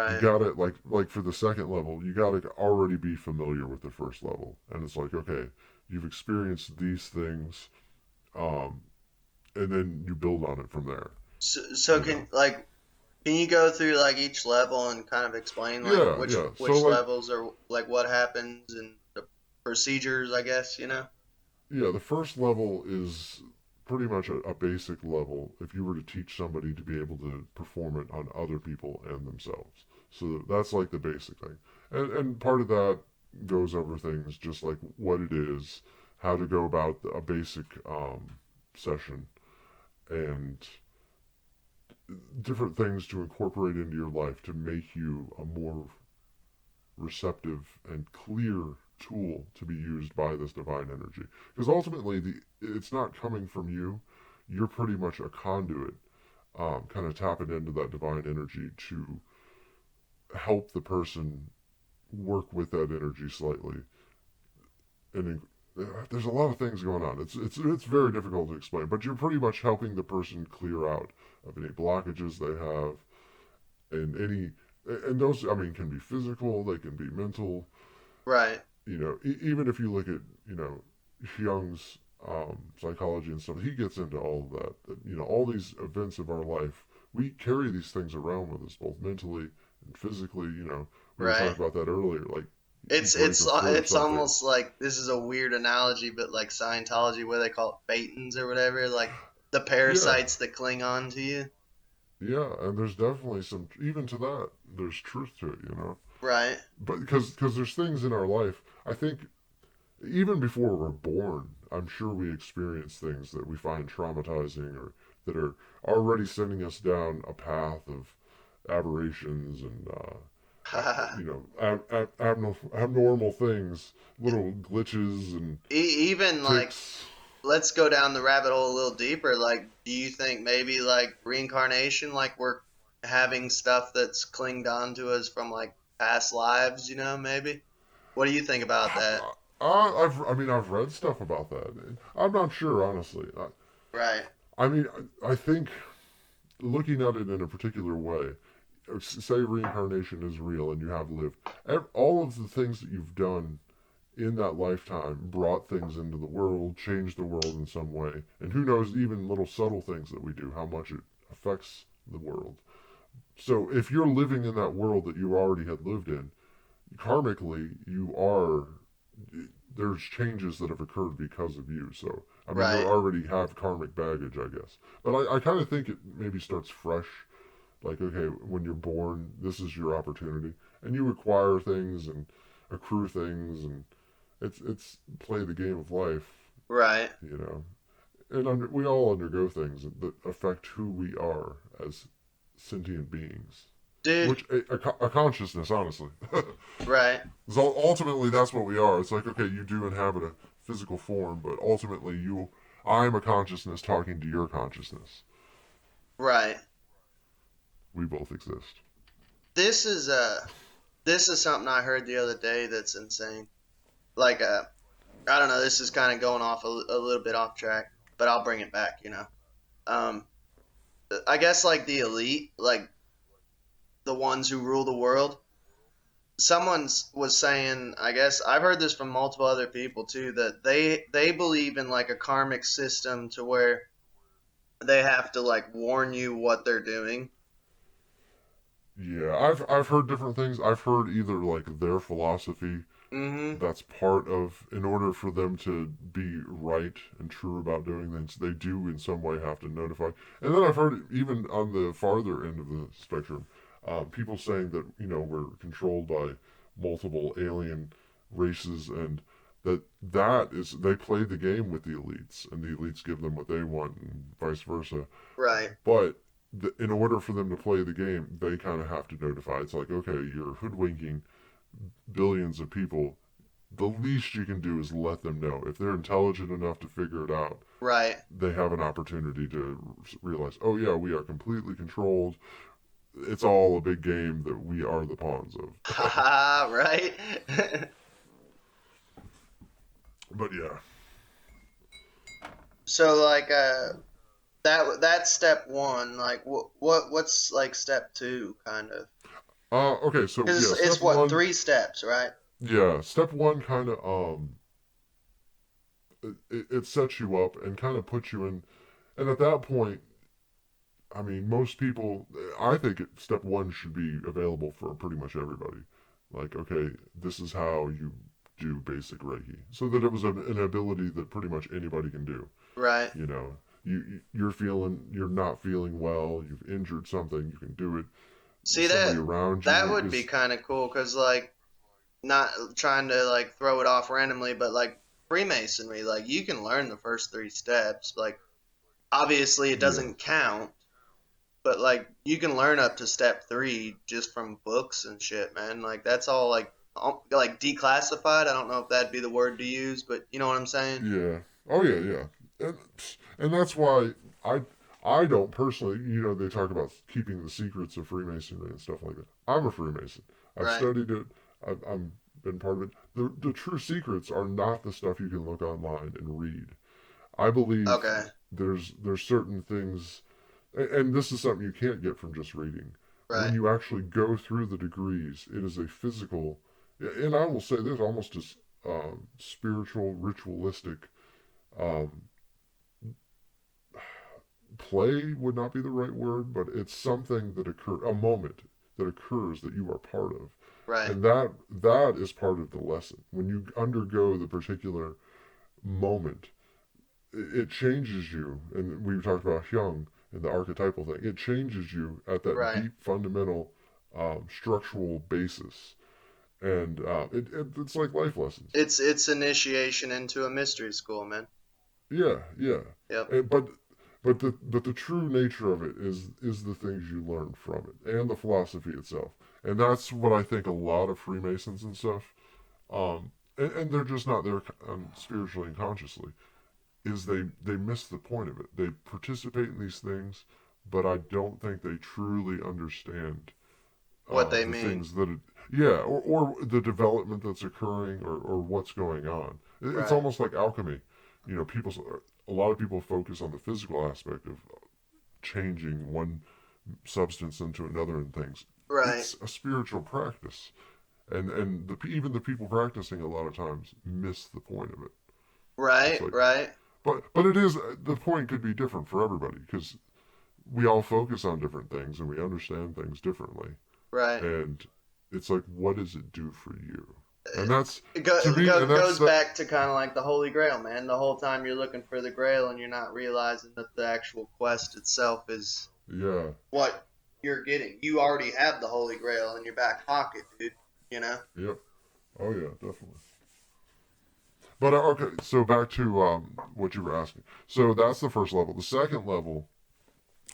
You Right. got to like for the second level, you got to already be familiar with the first level, and it's like okay, you've experienced these things, um, and then you build on it from there. So You know. can you go through like each level and kind of explain like Yeah, yeah. So which like levels are like what happens and the procedures, I guess, you know? yeah, the first level is pretty much a basic level if you were to teach somebody to be able to perform it on other people and themselves. So that's like the basic thing. And part of that goes over things just like what it is, how to go about a basic session, and different things to incorporate into your life to make you a more receptive and clear tool to be used by this divine energy. Because ultimately, it's not coming from you. You're pretty much a conduit, kind of tapping into that divine energy to help the person work with that energy slightly. And there's a lot of things going on. It's very difficult to explain, but you're pretty much helping the person clear out of any blockages they have, and those, I mean, can be physical, they can be mental. Right. Even if you look at Jung's psychology and stuff, he gets into all of that. That all these events of our life, we carry these things around with us, both mentally and physically. We were Right. talking about that earlier. Like you break It's a foot or it's something. almost like this is a weird analogy, but like Scientology where they call it Thetans or whatever, like the Yeah, parasites that cling on to you. yeah, and there's definitely some even to that. There's truth to it, Right. But because there's things in our life, I think even before we're born, I'm sure we experience things that we find traumatizing or that are already sending us down a path of aberrations and abnormal things, little glitches and Even like ticks. let's go down the rabbit hole a little deeper. Like, do you think maybe like reincarnation, like we're having stuff that's clinged on to us from like past lives, you know, maybe? What do you think about that? I've read stuff about that. I'm not sure, honestly. Right. I think looking at it in a particular way, say reincarnation is real and you have lived, all of the things that you've done in that lifetime brought things into the world, changed the world in some way, and who knows, even little subtle things that we do, how much it affects the world. So if you're living in that world that you already had lived in, karmically, there's changes that have occurred because of you. So, I mean, you Right. already have karmic baggage, I guess. But I kind of think it maybe starts fresh. Like, okay, when you're born, this is your opportunity. And you acquire things and accrue things, and it's play the game of life, Right. you know. And we all undergo things that affect who we are as sentient beings. Dude, Which, a consciousness, honestly. right. So ultimately, that's what we are. It's like, okay, you do inhabit a physical form, but ultimately, I'm a consciousness talking to your consciousness. Right. We both exist. This is this is something I heard the other day that's insane. Like I don't know, this is kind of going off a little bit off track, but I'll bring it back, you know. Um I guess like the elite, like the ones who rule the world, someone was saying, I guess I've heard this from multiple other people too, that they believe in like a karmic system to where they have to like warn you what they're doing. Yeah, I've heard different things. I've heard either like their philosophy Mm-hmm. that's part of, in order for them to be right and true about doing things, they do in some way have to notify. And then I've heard even on the farther end of the spectrum, people saying that we're controlled by multiple alien races, and that is they play the game with the elites, and the elites give them what they want, and vice versa. Right. But in order for them to play the game, they kind of have to notify. It's like, okay, you're hoodwinking billions of people. The least you can do is let them know. If they're intelligent enough to figure it out, Right. they have an opportunity to realize, oh yeah, we are completely controlled. It's all a big game that we are the pawns of. Haha, right? But yeah, So like that's step one. Like what's like step two, kind of? Okay, so Because yeah, it's step what, one, 3 steps, right? yeah, step one kind of it sets you up and kind of puts you in, and at that point, I mean, most people, I think step one should be available for pretty much everybody. Like, okay, this is how you do basic Reiki, so that it was an ability that pretty much anybody can do. Right. You know, you're not feeling well, you've injured something, you can do it. See, Somebody around that you would be is, kind of cool, because like, not trying to like throw it off randomly, but like Freemasonry, like you can learn the first 3 steps. Like obviously it yeah, doesn't count, but like you can learn up to step 3 just from books and shit, man. Like that's all like declassified. I don't know if that'd be the word to use, but you know what I'm saying? yeah, oh yeah, yeah, and that's why I I don't personally, they talk about keeping the secrets of Freemasonry and stuff like that. I'm a Freemason. I've Right. studied it. I'm been part of it. The true secrets are not the stuff you can look online and read. I believe Okay. there's certain things, and this is something you can't get from just reading. When Right. you actually go through the degrees, it is a physical, and I will say this, almost as spiritual, ritualistic um, play would not be the right word, but it's something that a moment that occurs that you are part of, Right. and that is part of the lesson. When you undergo the particular moment, it changes you. And we talked about Hyung and the archetypal thing. It changes you at that Right. deep, fundamental, structural basis, and it's like life lessons. It's initiation into a mystery school, man. Yeah, yeah. Yep. But the true nature of it is the things you learn from it and the philosophy itself, and that's what I think a lot of Freemasons and stuff, and they're just not there spiritually and consciously, is they miss the point of it. They participate in these things, but I don't think they truly understand What they the mean. things that yeah, or the development that's occurring, or what's going on. It's Right. almost like alchemy. People, a lot of people focus on the physical aspect of changing one substance into another and things. Right. It's a spiritual practice, and even the people practicing a lot of times miss the point of it. It's Right. like, Right. but it is, the point could be different for everybody, because we all focus on different things and we understand things differently, Right. and it's like, what does it do for you? And that's, It to me, and that's goes that. back to kind of like the Holy Grail, man. The whole time you're looking for the Grail and you're not realizing that the actual quest itself is Yeah, what you're getting. You already have the Holy Grail in your back pocket, dude. You know? yep, oh yeah, definitely. But okay, so back to what you were asking. So that's the first level. The second level,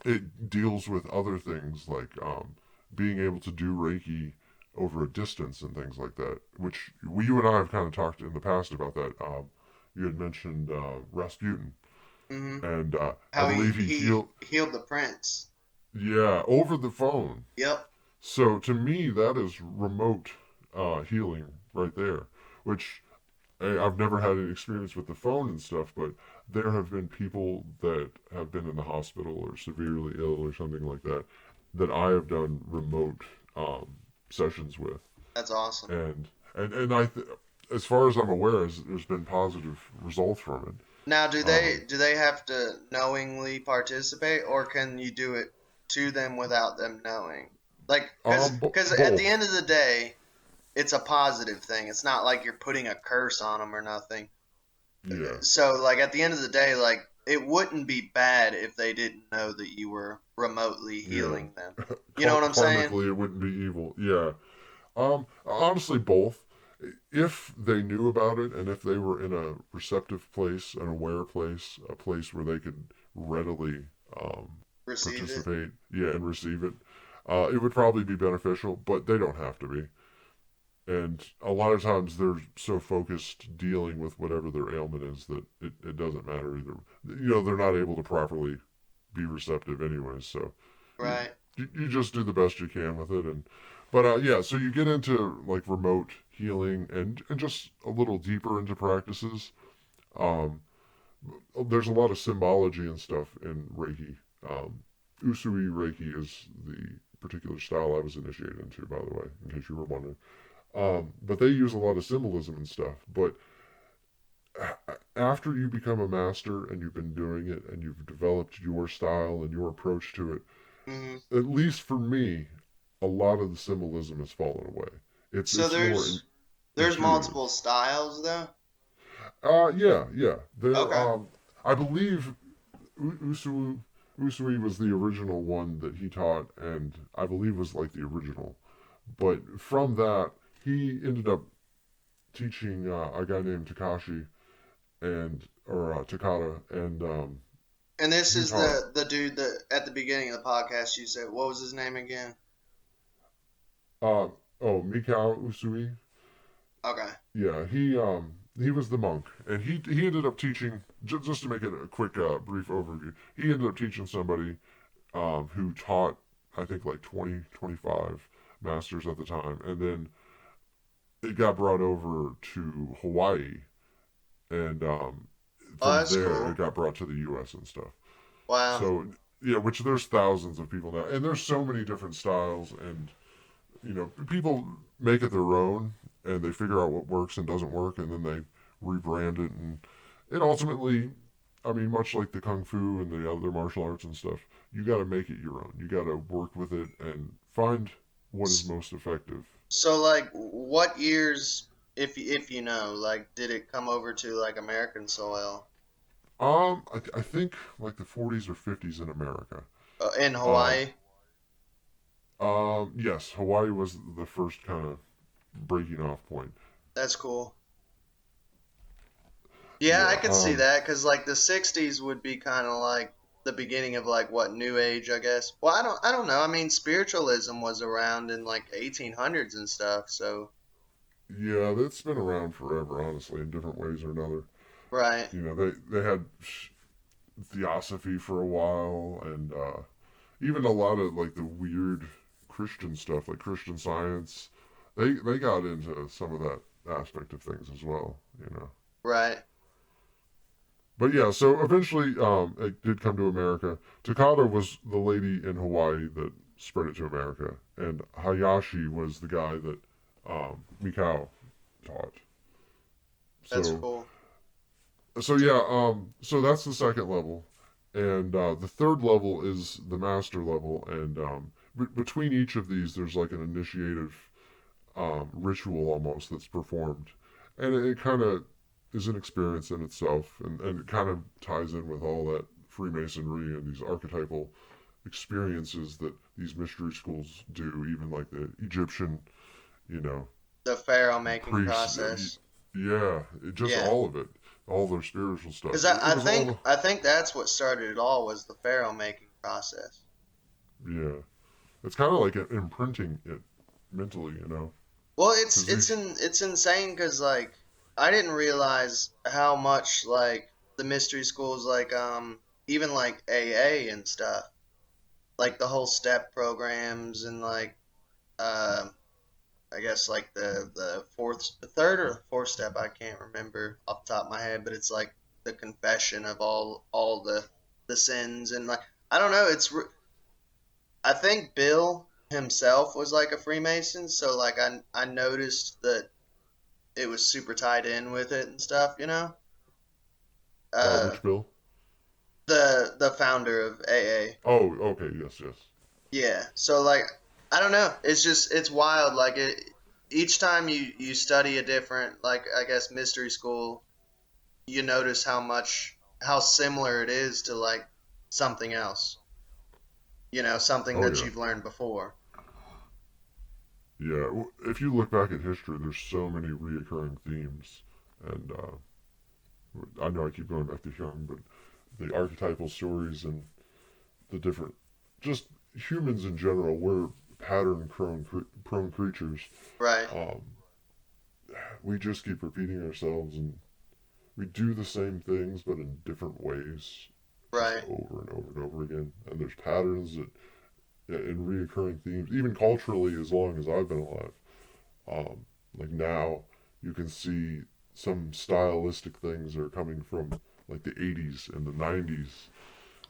it deals with other things like being able to do Reiki over a distance and things like that. Which you and I have kind of talked in the past about that. You had mentioned Rasputin, Hmm. and I How believe he he healed. healed the prince. Yeah, over the phone. Yep. So to me, that is remote healing right there. Which I've never had an experience with the phone and stuff, but there have been people that have been in the hospital or severely ill or something like that, that I have done remote sessions with, That's awesome. and as far as I'm aware, there's been positive results from it. Now, Um, do they have to knowingly participate, or can you do it to them without them knowing? Like, because at the Both. end of the day, it's a positive thing. It's not like you're putting a curse on them or nothing. Yeah. So, like, at the end of the day, like, it wouldn't be bad if they didn't know that you were remotely Yeah. healing them. You know what I'm saying? Karmically, it wouldn't be evil. Yeah. Honestly, both. If they knew about it and if they were in a receptive place, an aware place, a place where they could readily Receive it. participate, yeah, and receive it, it would probably be beneficial, but they don't have to be. And a lot of times they're so focused dealing with whatever their ailment is that it doesn't matter either. They're not able to properly be receptive anyways, so you, Right. you just do the best you can with it. But yeah, so you get into like remote healing and just a little deeper into practices. Um, there's a lot of symbology and stuff in Reiki. Usui Reiki is the particular style I was initiated into, by the way, in case you were wondering. But they use a lot of symbolism and stuff. But after you become a master and you've been doing it and you've developed your style and your approach to it, Hmm. at least for me, a lot of the symbolism has fallen away. So It's more there's intuitive. multiple styles though. Yeah. There, Okay. I believe Usui was the original one that he taught, and I believe was like the original. But from that, he ended up teaching a guy named Takashi or Takata, and And this he is taught the dude that at the beginning of the podcast you said what was his name again? uh oh Mikao Usui. Okay. Yeah, he was the monk, and he ended up teaching. Just to make it a quick brief overview, he ended up teaching somebody who taught, I think, like 20, 25 masters at the time, and then it got brought over to Hawaii, and Oh, from that's there it cool. got brought to the U.S. and stuff. Wow. So yeah, which there's thousands of people now, and there's so many different styles, and people make it their own, and they figure out what works and doesn't work, and then they rebrand it, and it ultimately, I mean, much like the kung fu and the other martial arts and stuff, you got to make it your own. You got to work with it and find what is S- most effective. So like what years if you know, like did it come over to like American soil I think like the 40s or 50s in America. in Um, Hawaii? yes, Hawaii was the first kind of breaking off point. That's cool. Yeah, I Yeah. could see that because like the '60s would be kind of like the beginning of like what New Age, I guess. Well, I don't know. I mean, spiritualism was around in like 1800s and stuff. So Yeah, that's been around forever, honestly, in different ways or another. right, They had theosophy for a while, and even a lot of like the weird Christian stuff, like Christian Science. They got into some of that aspect of things as well, you know. right. But yeah, so eventually, it did come to America. Takata was the lady in Hawaii that spread it to America, and Hayashi was the guy that Mikao taught. That's So, cool. so that's the second level, and the third level is the master level, and between each of these, there's like an initiative ritual almost that's performed, and it kind of is an experience in itself, and it kind of ties in with all that Freemasonry and these archetypal experiences that these mystery schools do, even like the Egyptian, you know, The pharaoh making priests. process. Yeah, just Yeah, all of it, all their spiritual stuff. because It was all, I think that's what started it all was the pharaoh making process. yeah. It's kind of like imprinting it mentally, you know, Well, because these. it's insane because like I didn't realize how much like the mystery schools like even like AA and stuff like the whole step programs and like uh, I guess like the third or the fourth step I can't remember off the top of my head, but it's like the confession of all the sins and like I don't know. I think Bill himself was like a Freemason, so like I noticed that it was super tied in with it and stuff, you know. Uh, Which bill? the founder of AA. Oh, okay, yes. Yeah. So like I don't know. It's just it's wild. Like each time you study a different like I guess mystery school, you notice how similar it is to like something else. You know, something Oh that yeah. you've learned before. Yeah, if you look back at history, there's so many reoccurring themes, and I know I keep going back to Jung, but the archetypal stories and the different, just humans in general, we're pattern prone creatures. Right. Um, we just keep repeating ourselves, and we do the same things, but in different ways, just Right. over and over and over again. And there's patterns that, and reoccurring themes, even culturally, as long as I've been alive. Um, like now, you can see some stylistic things are coming from like the 80s and the 90s. It's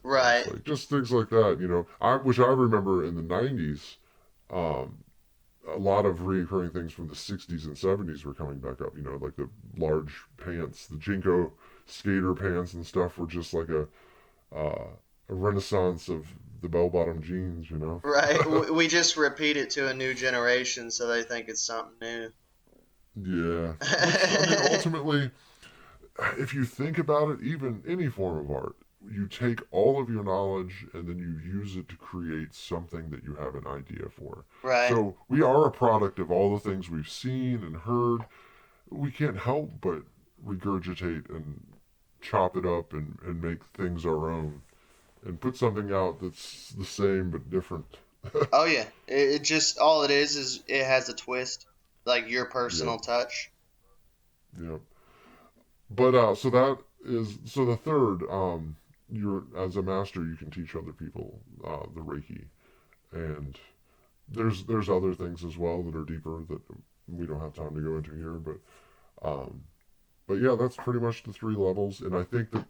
Right. like just things like that, which I remember in the 90s, um, a lot of recurring things from the 60s and 70s were coming back up, like the large pants, the Jinko skater pants and stuff were just like a renaissance of the bell-bottom jeans. Right. We just repeat it to a new generation so they think it's something new. Yeah. Which, I mean, ultimately, if you think about it, even any form of art, you take all of your knowledge and then you use it to create something that you have an idea for. Right. So we are a product of all the things we've seen and heard. We can't help but regurgitate and chop it up and make things our own and put something out that's the same but different. Oh yeah. It just all it is it has a twist, like your Yep, personal touch. yep. But so the third, you're as a master, you can teach other people the Reiki, and there's other things as well that are deeper that we don't have time to go into here. Um, but yeah, that's pretty much the three levels, and I think that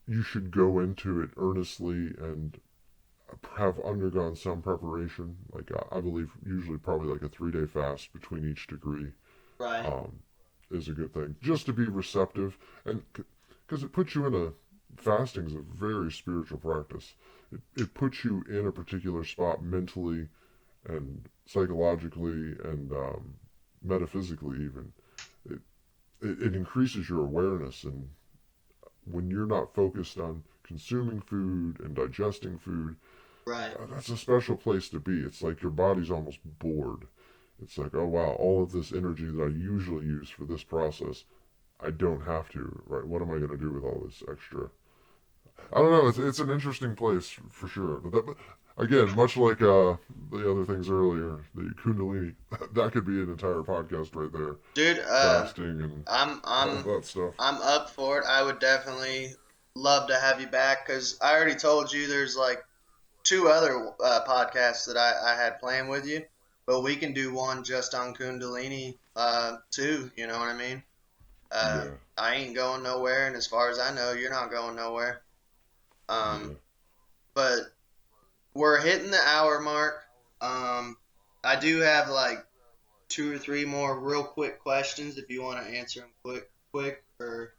you should go into it earnestly and have undergone some preparation. Like I believe, usually probably like a 3-day fast between each degree. Right. Um, is a good thing, just to be receptive, and because it puts you in a fasting is a very spiritual practice. It puts you in a particular spot mentally and psychologically and metaphysically even. It, it increases your awareness, and when you're not focused on consuming food and digesting food, Right. that's a special place to be. It's like your body's almost bored. It's like, oh wow, all of this energy that I usually use for this process, I don't have to, right? What am I going to do with all this extra? I don't know. It's an interesting place for sure. But again, much like the other things earlier, the Kundalini, that could be an entire podcast right there. Dude, Fasting and I'm all of I'm that stuff. I'm up for it. I would definitely love to have you back because I already told you there's like two other podcasts that I had planned with you, but we can do one just on Kundalini too. You know what I mean? Yeah, I ain't going nowhere, and as far as I know, you're not going nowhere. Um, yeah. but we're hitting the hour mark. Um, I do have like two or three more real quick questions if you want to answer them quick. Or,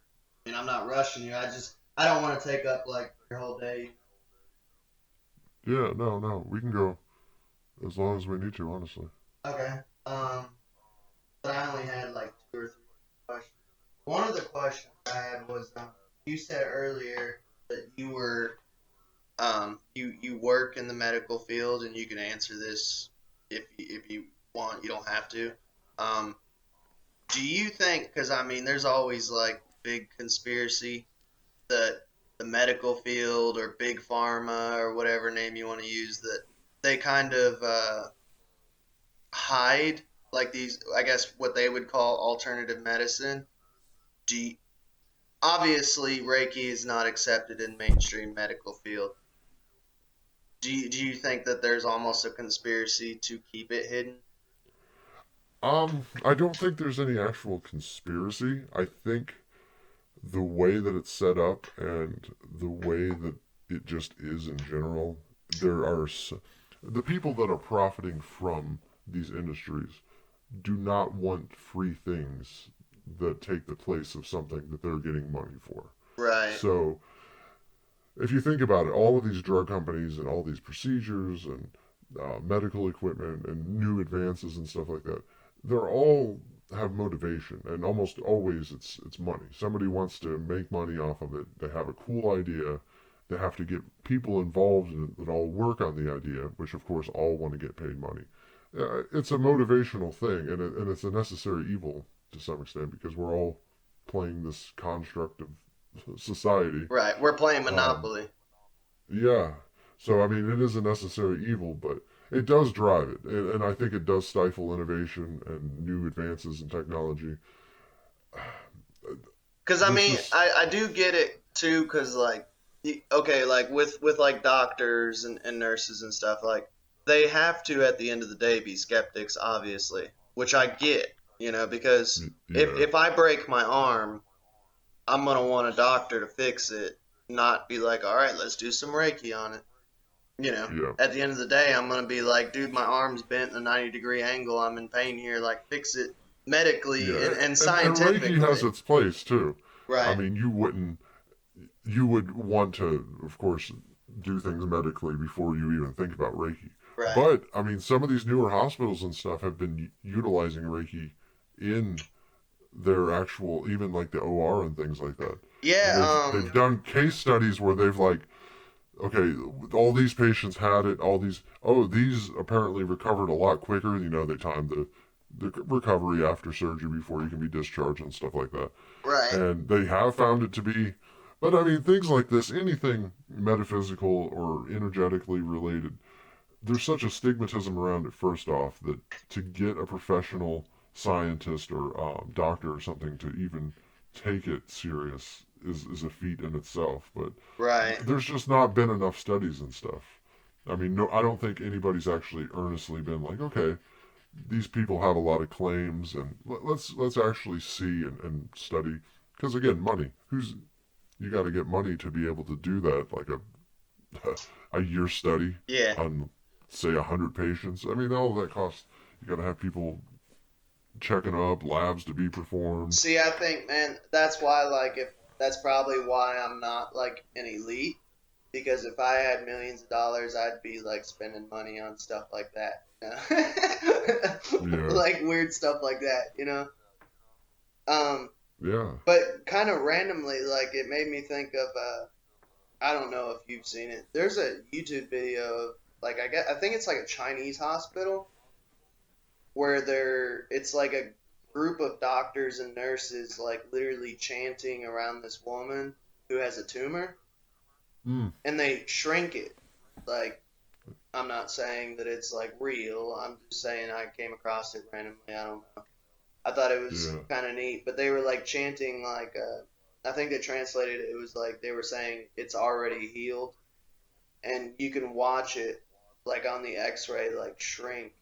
I mean, I'm not rushing you. I don't want to take up like your whole day. Yeah, no, no. We can go as long as we need to, honestly. Okay. But I only had like two or three questions. One of the questions I had was, you said earlier that you work in the medical field, and you can answer this if you want. You don't have to. Um, do you think? Because I mean, there's always like big conspiracy that the medical field or big pharma or whatever name you want to use, that they kind of hide like these, I guess what they would call alternative medicine. Do you, obviously Reiki is not accepted in mainstream medical field. Do you think that there's almost a conspiracy to keep it hidden? I don't think there's any actual conspiracy. I think the way that it's set up and the way that it just is in general, there are the people that are profiting from these industries do not want free things that take the place of something that they're getting money for. Right. So if you think about it, all of these drug companies and all these procedures and medical equipment and new advances and stuff like that, they're all have motivation, and almost always it's money. Somebody wants to make money off of it. They have a cool idea. They have to get people involved in it that all work on the idea, which of course all want to get paid money. It's a motivational thing, and it's a necessary evil to some extent because we're all playing this construct of society. Right. We're playing Um, Monopoly. yeah. So, I mean, it is a necessary evil, but it does drive it. And I think it does stifle innovation and new advances in technology. Because I This mean, is, I do get it too. Because like, okay, like with like doctors and nurses and stuff, like they have to at the end of the day be skeptics, obviously, which I get. You know, because yeah, if I break my arm, I'm going to want a doctor to fix it, not be like, all right, let's do some Reiki on it. You know, Yeah. at the end of the day, I'm going to be like, dude, my arm's bent in a 90-degree angle. I'm in pain here. Like, fix it medically Yeah, and and Reiki has scientifically. its place too. I Right, mean, you would want to, of course, do things medically before you even think about Reiki. right. But I mean, some of these newer hospitals and stuff have been utilizing Reiki in their actual, even like the OR and things like that. And Yeah, they've done case studies where they've like, okay, all these patients had it, all these, oh, these apparently recovered a lot quicker. You know, they timed the recovery after surgery before you can be discharged and stuff like that. right. And they have found it to be, but I mean, things like this, anything metaphysical or energetically related, there's such a stigmatism around it, first off, that to get a professional scientist or doctor or something to even take it serious is a feat in itself. But Right. there's just not been enough studies and stuff. I mean, no, I don't think anybody's actually earnestly been like, okay, these people have a lot of claims, and let's actually see and study. Because again, money. You got to get money to be able to do that, like a year study Yeah. on say 100 patients. I mean, all of that costs. You got to have people checking up, labs to be performed. See, I think, man, that's why, like, if that's probably why I'm not like an elite, because if I had millions of dollars, I'd be like spending money on stuff like that, Yeah, like weird stuff like that, you know. Um, yeah. but kind of randomly, like, it made me think of, I don't know if you've seen it. There's a YouTube video of, like, I think it's like a Chinese hospital where it's like a group of doctors and nurses like literally chanting around this woman who has a tumor, Mm, and they shrink it. Like, I'm not saying that it's like real, I'm just saying I came across it randomly. I don't know, I thought it was yeah, kind of neat, but they were like chanting like, I think they translated it, it was like they were saying it's already healed, and you can watch it like on the x-ray like shrink.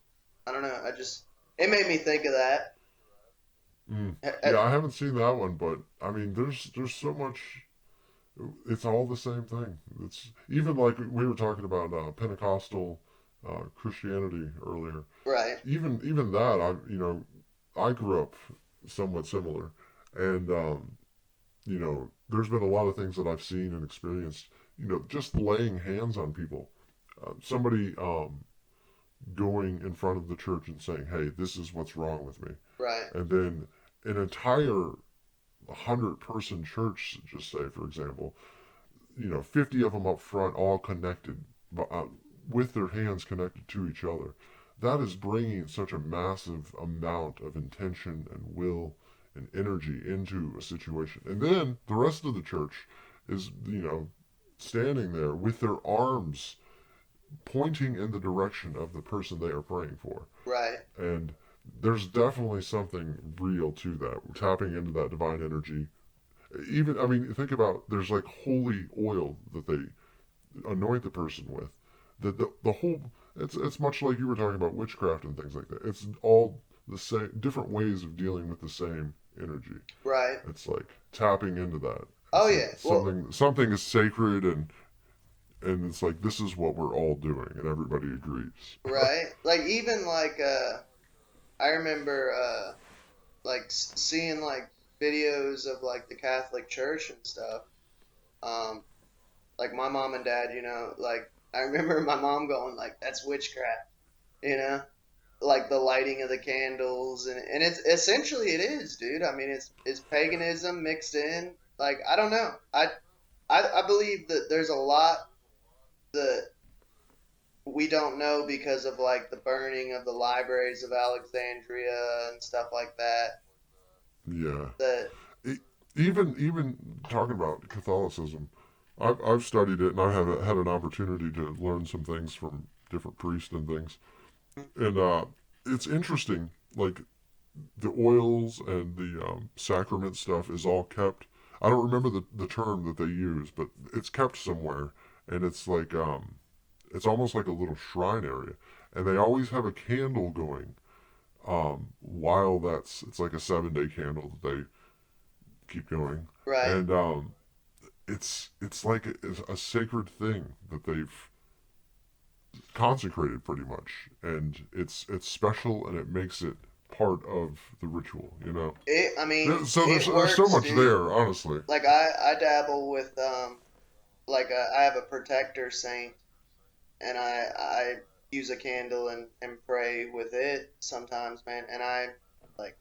I don't know, I just, it made me think of that. mm. Uh, Yeah, I haven't seen that one, but I mean, there's so much. It's all the same thing. It's even like we were talking about Pentecostal Christianity earlier. right. Even that, I grew up somewhat similar, and there's been a lot of things that I've seen and experienced. Just laying hands on people. Somebody going in front of the church and saying, "Hey, this is what's wrong with me," Right. and then an entire 100-person church, just say for example, 50 of them up front, all connected, with their hands connected to each other. That is bringing such a massive amount of intention and will and energy into a situation. And then the rest of the church is, standing there with their arms pointing in the direction of the person they are praying for. Right. And there's definitely something real to that, tapping into that divine energy. Even, I mean, think about, there's like holy oil that they anoint the person with. The whole, it's much like you were talking about witchcraft and things like that. It's all the same, different ways of dealing with the same energy. Right. It's like tapping into that. Oh It's like yeah. Well, something is sacred, and it's like this is what we're all doing, and everybody agrees. right. Like, even like, I remember like seeing like videos of like the Catholic Church and stuff. Um, like my mom and dad, you know, like I remember my mom going like, "That's witchcraft," you know, like the lighting of the candles, and it's essentially it is, dude. I mean, it's paganism mixed in. Like, I don't know. I believe that there's a lot that we don't know because of like the burning of the libraries of Alexandria and stuff like that. Yeah. That E- even talking about Catholicism, I've studied it, and I have had an opportunity to learn some things from different priests and things, and it's interesting. Like the oils and the sacrament stuff is all kept. I don't remember the term that they use, but it's kept somewhere, and it's like it's almost like a little shrine area, and they always have a candle going while it's like a 7-day candle that they keep going. Right. And it's like a sacred thing that they've consecrated pretty much, and it's special, and it makes it part of the ritual, you know. I mean, So it there's so works, much dude. there, honestly. Like I dabble with like I have a protector saint, and I use a candle and pray with it sometimes, man. And I like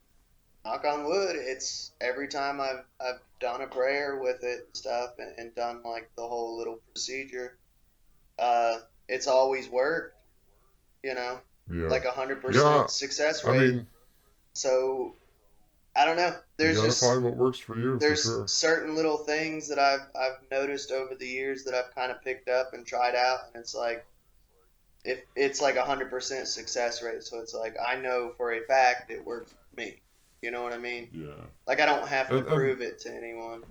knock on wood. It's every time I've done a prayer with it and stuff, and done like the whole little procedure. Uh, it's always worked, you know, Yeah, like 100% yeah. success I rate. mean, So I don't know. you There's gotta just find what works for you for there's sure. certain little things that I've noticed over the years that I've kind of picked up and tried out, and it's like if it's like 100% success rate. So it's like I know for a fact it works for me. You know what I mean? Yeah, Like I don't have to and prove it to anyone.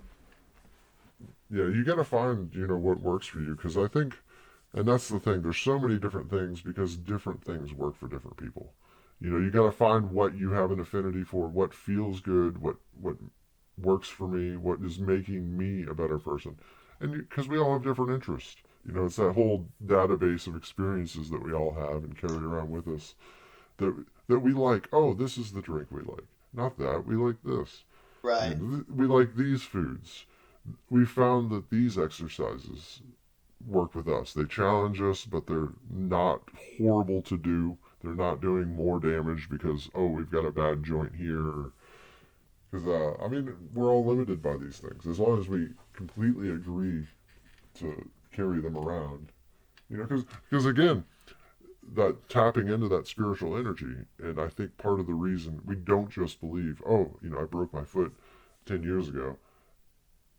yeah, you gotta find what works for you, because I think, and that's the thing. There's so many different things because different things work for different people. You gotta find what you have an affinity for, what feels good, what works for me, what is making me a better person, and because we all have different interests. It's that whole database of experiences that we all have and carry around with us that we like. Oh, this is the drink we like. Not that we like this. Right. We like these foods. We found that these exercises work with us. They challenge us, but they're not horrible to do. They're not doing more damage because, oh, we've got a bad joint here. Because, I mean, we're all limited by these things. As long as we completely agree to carry them around. Because again, that tapping into that spiritual energy, and I think part of the reason we don't just believe, oh, I broke my foot 10 years ago.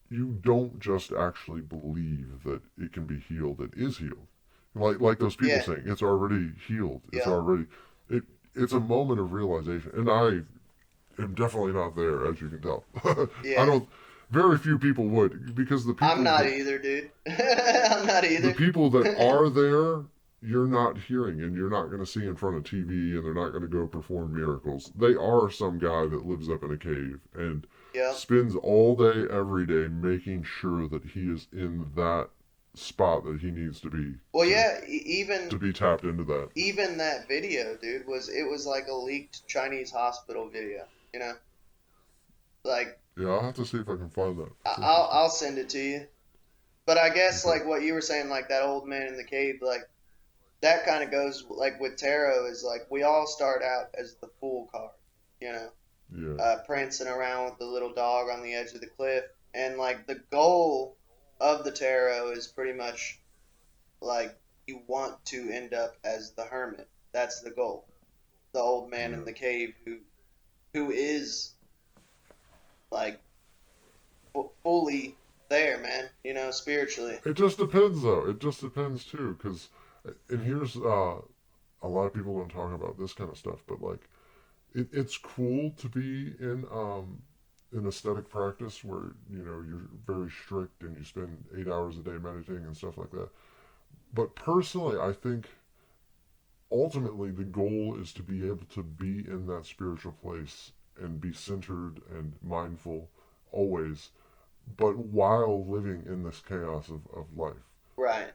You don't just actually believe that it can be healed. It is healed. Like those people Yeah. saying, it's already healed. It's Yeah. already it. It's a moment of realization, and I am definitely not there, as you can tell. I Yeah. don't. Very few people would, because I'm not either, dude. I'm not the either. people that are there, you're not hearing, and you're not going to see in front of TV, and they're not going to go perform miracles. They are some guy that lives up in a cave and Yeah. spends all day, every day, making sure that he is in that spot that he needs to be Well, to, yeah. to be tapped into that. Even that video, dude, was like a leaked Chinese hospital video. You know, like Yeah, I'll have to see if I can find that. It's interesting. I'll send it to you. But I guess Okay. like what you were saying, like that old man in the cave, like that kind of goes like with tarot is like we all start out as the fool card, you know, Yeah. prancing around with the little dog on the edge of the cliff, and like the goal of the tarot is pretty much like you want to end up as the hermit. That's the goal. The old man in Yeah. the cave who is like fully there, man. You know, spiritually. It just depends, though. It just depends too, because, and here's a lot of people don't talk about this kind of stuff, but like it's cool to be in an aesthetic practice where you're very strict and you spend 8 hours a day meditating and stuff like that. But personally, I think ultimately the goal is to be able to be in that spiritual place and be centered and mindful always, but while living in this chaos of life. Right.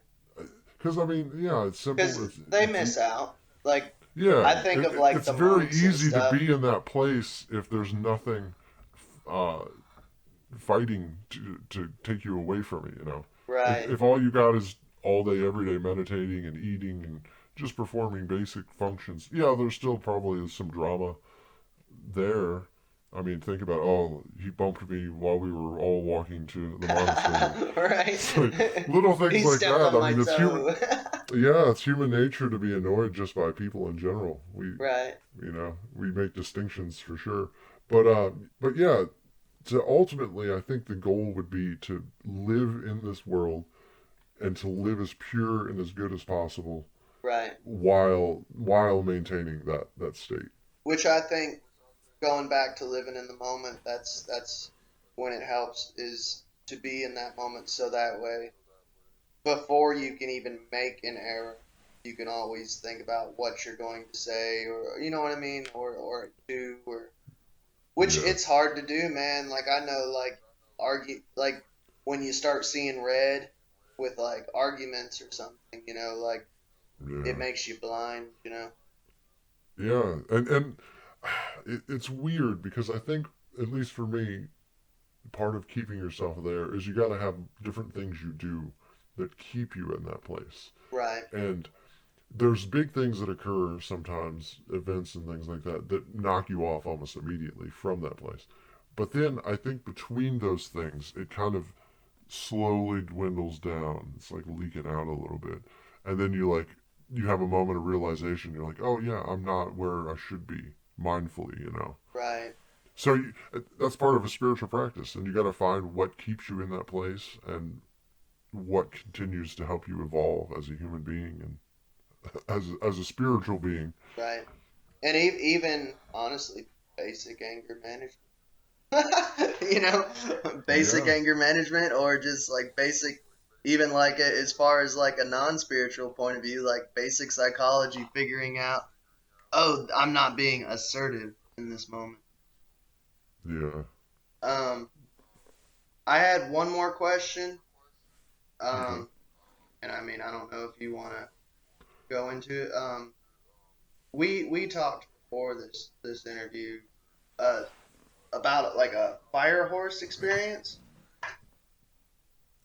Because I mean, yeah, it's simple. Because they miss out. Like I Yeah, think of like it's the very monks and easy to stuff. be in that place if there's nothing uh, fighting to take you away from it. Right. If all you got is all day, every day meditating and eating and just performing basic functions, yeah, there's still probably some drama there. I mean, think about, oh, he bumped me while we were all walking to the monastery. Right. It's like little He things like stepped that. on I my mean, it's human. toe. Yeah, it's human nature to be annoyed just by people in general. Right. We make distinctions for sure. But yeah, to ultimately, I think the goal would be to live in this world and to live as pure and as good as possible Right. while maintaining that state. Which I think going back to living in the moment, that's when it helps is to be in that moment so that way before you can even make an error, you can always think about what you're going to say or you know what I mean or do or Which Yeah, it's hard to do, man. Like I know, like argue, like when you start seeing red with like arguments or something, like it yeah, makes you blind. yeah, and it's weird because I think, at least for me, part of keeping yourself there is you got to have different things you do that keep you in that place. Right. And there's big things that occur sometimes, events and things like that, that knock you off almost immediately from that place. But then I think between those things, it kind of slowly dwindles down. It's like leaking out a little bit. And then you have a moment of realization. You're like, oh yeah, I'm not where I should be mindfully. Right. So that's part of a spiritual practice, and you got to find what keeps you in that place and what continues to help you evolve as a human being and as a spiritual being. Right. And even honestly, basic anger management. you know, basic Yeah, anger management, or just like basic, even like as far as like a non-spiritual point of view, like basic psychology, figuring out, oh, I'm not being assertive in this moment. yeah. Um, I had one more question. Okay. Um, and I mean, I don't know if you want to go into it. We talked before this interview, uh, about like a fire horse experience.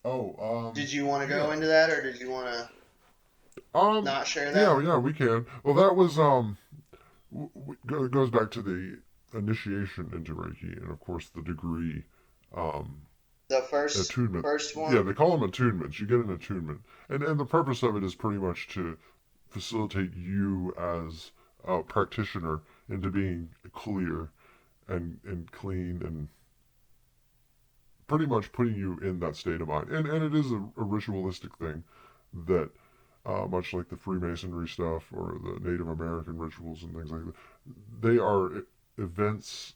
Oh, Did you want to go yeah. into that, or did you want to Um, not share yeah, that? yeah, we can. Well, that was goes back to the initiation into Reiki, and of course the degree, um, The first attunement. first Yeah, one? they call them attunements. You get an attunement, and the purpose of it is pretty much to facilitate you as a practitioner into being clear and clean and pretty much putting you in that state of mind. And it is a ritualistic thing that, much like the Freemasonry stuff or the Native American rituals and things like that, they are events,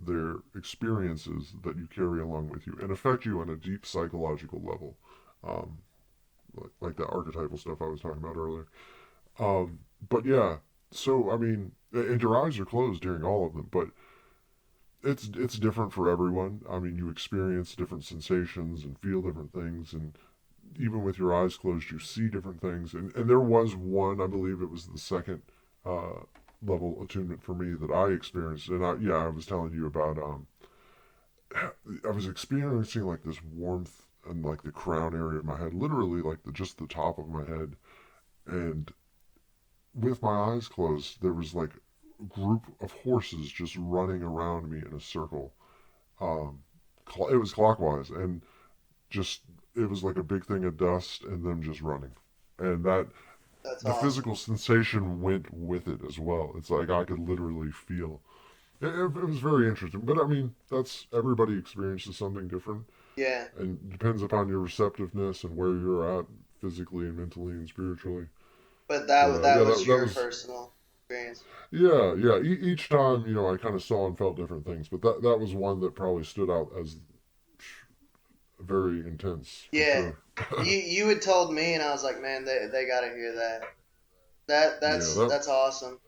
they're experiences that you carry along with you and affect you on a deep psychological level. Um, like that archetypal stuff I was talking about earlier. But yeah, so I mean, and your eyes are closed during all of them, but it's different for everyone. I mean, you experience different sensations and feel different things, and even with your eyes closed, you see different things. And there was one, I believe it was the second uh, level attunement for me that I experienced, and I was telling you about. I was experiencing like this warmth in like the crown area of my head, literally like just the top of my head, and with my eyes closed, there was like a group of horses just running around me in a circle. Um, it was clockwise, and just it was like a big thing of dust and them just running, and that That's the awesome. physical sensation went with it as well. It's like I could literally feel. It was very interesting, but I mean, that's everybody experiences something different, Yeah, and depends upon your receptiveness and where you're at physically and mentally and spiritually. but But that yeah, was that your was personal experience. yeah, yeah. Each time, I kind of saw and felt different things, but that was one that probably stood out as very intense for Yeah, sure. you had told me, and I was like, man, they got to hear that. That Yeah, that's that that's awesome.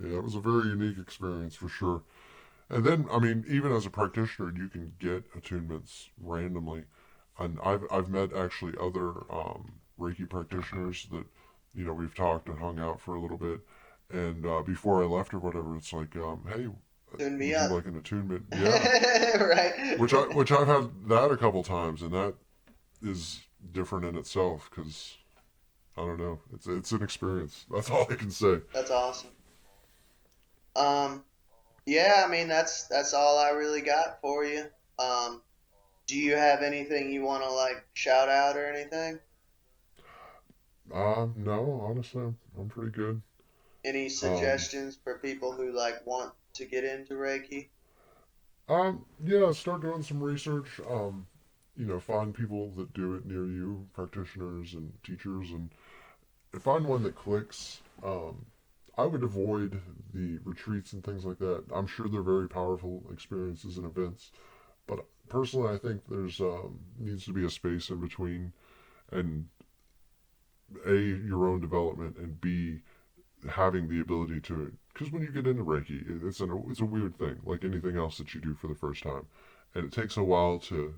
yeah, it was a very unique experience for sure. And then, I mean, even as a practitioner, you can get attunements randomly, and I've met actually other Reiki practitioners that we've talked and hung out for a little bit, and before I left or whatever, it's like, hey, Tune me would you up. like an attunement? Yeah, Right. which I've had that a couple times, and that is different in itself because I don't know, it's an experience. That's all I can say. That's awesome. Um, yeah, I mean that's all I really got for you. Um, do you have anything you want to like shout out or anything? No, honestly, I'm pretty good. Any Um, suggestions for people who like want to get into Reiki? yeah, start doing some research. Find people that do it near you, practitioners and teachers, and find one that clicks. I would avoid the retreats and things like that. I'm sure they're very powerful experiences and events, but personally, I think there's needs to be a space in between, and a your own development, and b having the ability to because when you get into Reiki, it's a weird thing, like anything else that you do for the first time, and it takes a while to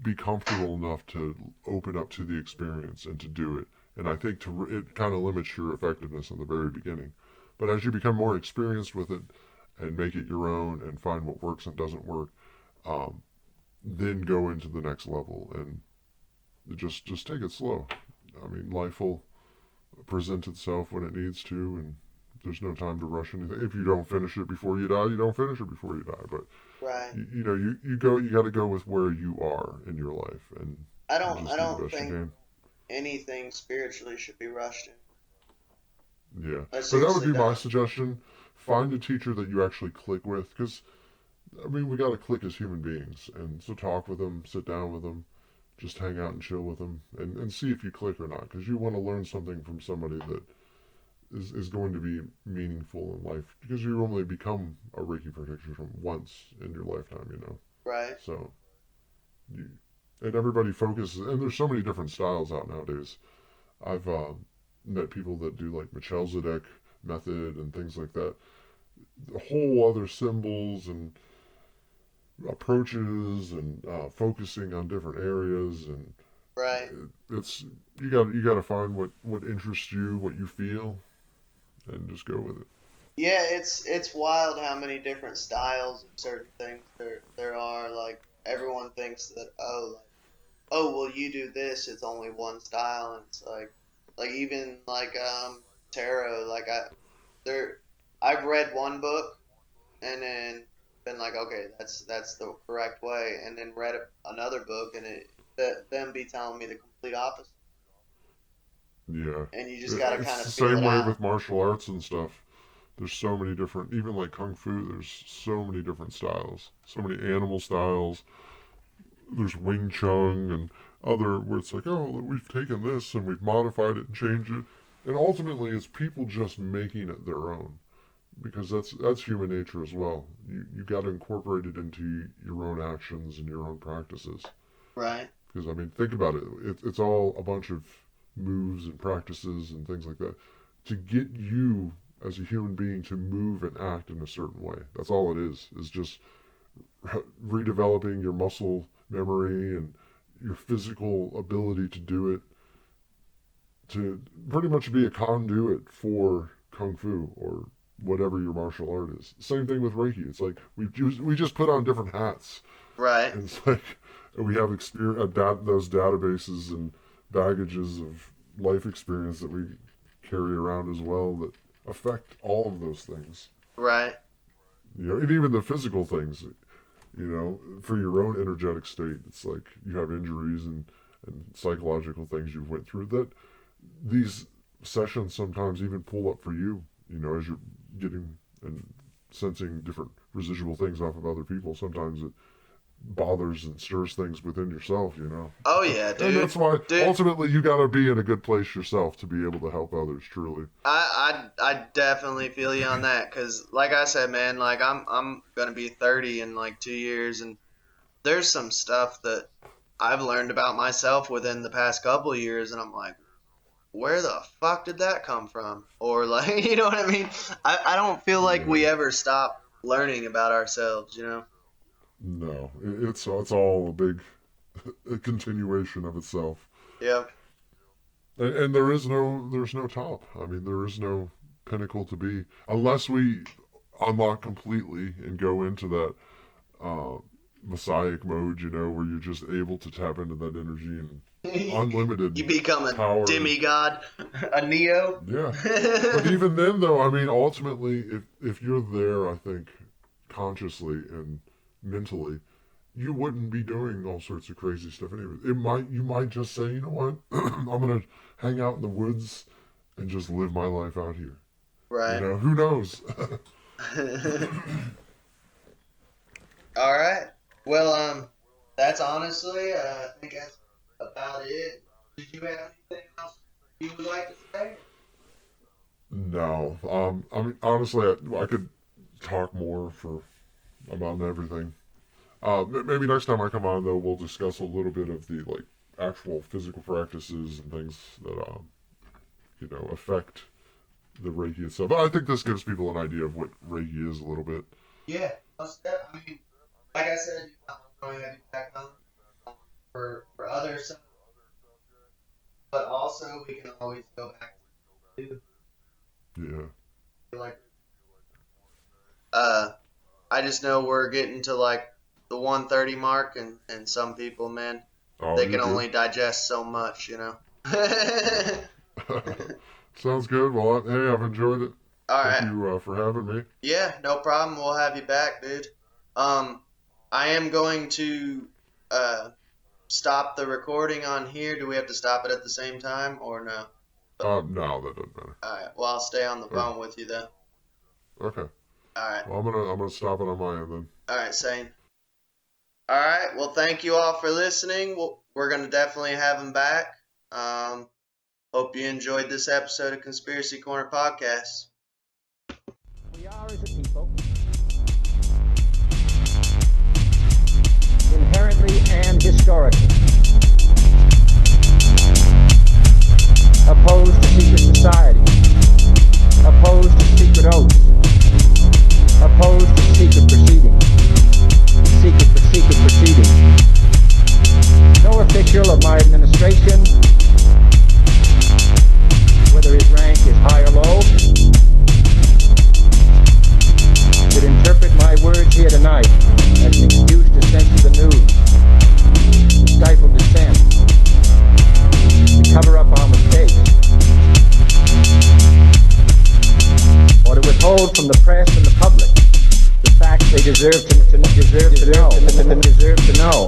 be comfortable enough to open up to the experience and to do it. And I think it kind of limits your effectiveness in the very beginning. But as you become more experienced with it and make it your own and find what works and doesn't work, then go into the next level and just take it slow. I mean, life will present itself when it needs to, and there's no time to rush anything. If you don't finish it before you die, you don't finish it before you die. But Right. you got to go with where you are in your life, and I just don't do I the don't best you think can. anything spiritually should be rushed in. Yeah, I but that would seriously be my don't. suggestion. Find a teacher that you actually click with, because I mean, we got to click as human beings, and so talk with them, sit down with them, just hang out and chill with them, and see if you click or not, because you want to learn something from somebody that is going to be meaningful in life, because you only become a Reiki practitioner once in your lifetime, you know. Right. So, you, and everybody focuses, and there's so many different styles out nowadays. I've met people that do like Melchizedek method and things like that. A whole other symbols and approaches and focusing on different areas, and Right. it's you got to find what interests you, what you feel, and just go with it. Yeah, it's wild how many different styles of certain things there are. Like everyone thinks that well you do this, it's only one style, and it's like even like tarot. Like there I've read one book and then been like, okay, that's the correct way, and then read another book and them be telling me the complete opposite, Yeah, and you just gotta kind it's of the feel same it way out. with martial arts and stuff. There's so many different, even like kung fu. There's so many different styles, so many animal styles. There's Wing Chun and other where it's like, oh, we've taken this and we've modified it and changed it, and ultimately it's people just making it their own, because that's human nature as well. You got to incorporate it into your own actions and your own practices. Right. Because I mean, think about it. It's all a bunch of moves and practices and things like that to get you as a human being to move and act in a certain way. That's all it is just redeveloping your muscle memory and your physical ability to do it, to pretty much be a conduit for kung fu or whatever your martial art is. Same thing with Reiki. It's like we just put on different hats, Right. and it's like we have those databases and baggages of life experience that we carry around as well that affect all of those things. Right. You know, and even the physical things. You know, for your own energetic state, it's like you have injuries and psychological things you've went through that these sessions sometimes even pull up for you. You know, as you're getting and sensing different residual things off of other people. Sometimes it bothers and stirs things within yourself, you know. Oh yeah, And dude. that's why Dude, ultimately you got to be in a good place yourself to be able to help others truly. I definitely feel you on that, cause like I said, man, like I'm gonna be 30 in like 2 years, and there's some stuff that I've learned about myself within the past couple of years, and I'm like, where the fuck did that come from? Or like, you know what I mean? I don't feel like Yeah. we ever stop learning about ourselves, you know? No, it's all a big a continuation of itself. Yeah. And there's no top. I mean, there is no pinnacle to be unless we unlock completely and go into that uh, messiah mode, you know, where you're just able to tap into that energy and unlimited You become a power. demigod, a Neo. Yeah, but even then, though, I mean, ultimately, if you're there, I think consciously and mentally, you wouldn't be doing all sorts of crazy stuff anyway. You might just say, you know what, I'm gonna hang out in the woods and just live my life out here. You Right. know, who knows? All right. Well, that's honestly, I think that's about it. Did you have anything else you would like to say? No, I mean, honestly, I could talk more for about everything. Maybe next time I come on, though, we'll discuss a little bit of the like actual physical practices and things that affect the Reiki itself. But I think this gives people an idea of what Reiki is a little bit. Yeah, I mean, like I said, I'm going to have you back on for other stuff, but also we can always go back to like. I just know we're getting to like the 1:30 mark, and some people, man, they can only digest so much, you know. Sounds good. Well, hey, I've enjoyed it. All right. Thank you for having me. Yeah, no problem. We'll have you back, dude. I am going to stop the recording on here. Do we have to stop it at the same time or no? No, that doesn't matter. All right. Well, I'll stay on the phone with you then. Okay. All right. Well, I'm gonna stop it on my end then. All right, same. All right. Well, thank you all for listening. We're gonna definitely have him back. Hope you enjoyed this episode of Conspiracy Corner Podcast. We are as a people inherently and historically opposed to secret society, opposed to secret oaths, opposed to secret proceedings, secret proceedings. No official of my administration, whether his rank is high or low, should interpret my words here tonight as an excuse to censor the news, to stifle dissent, to cover up our mistakes, or to withhold from the press and the public the facts they deserve to know.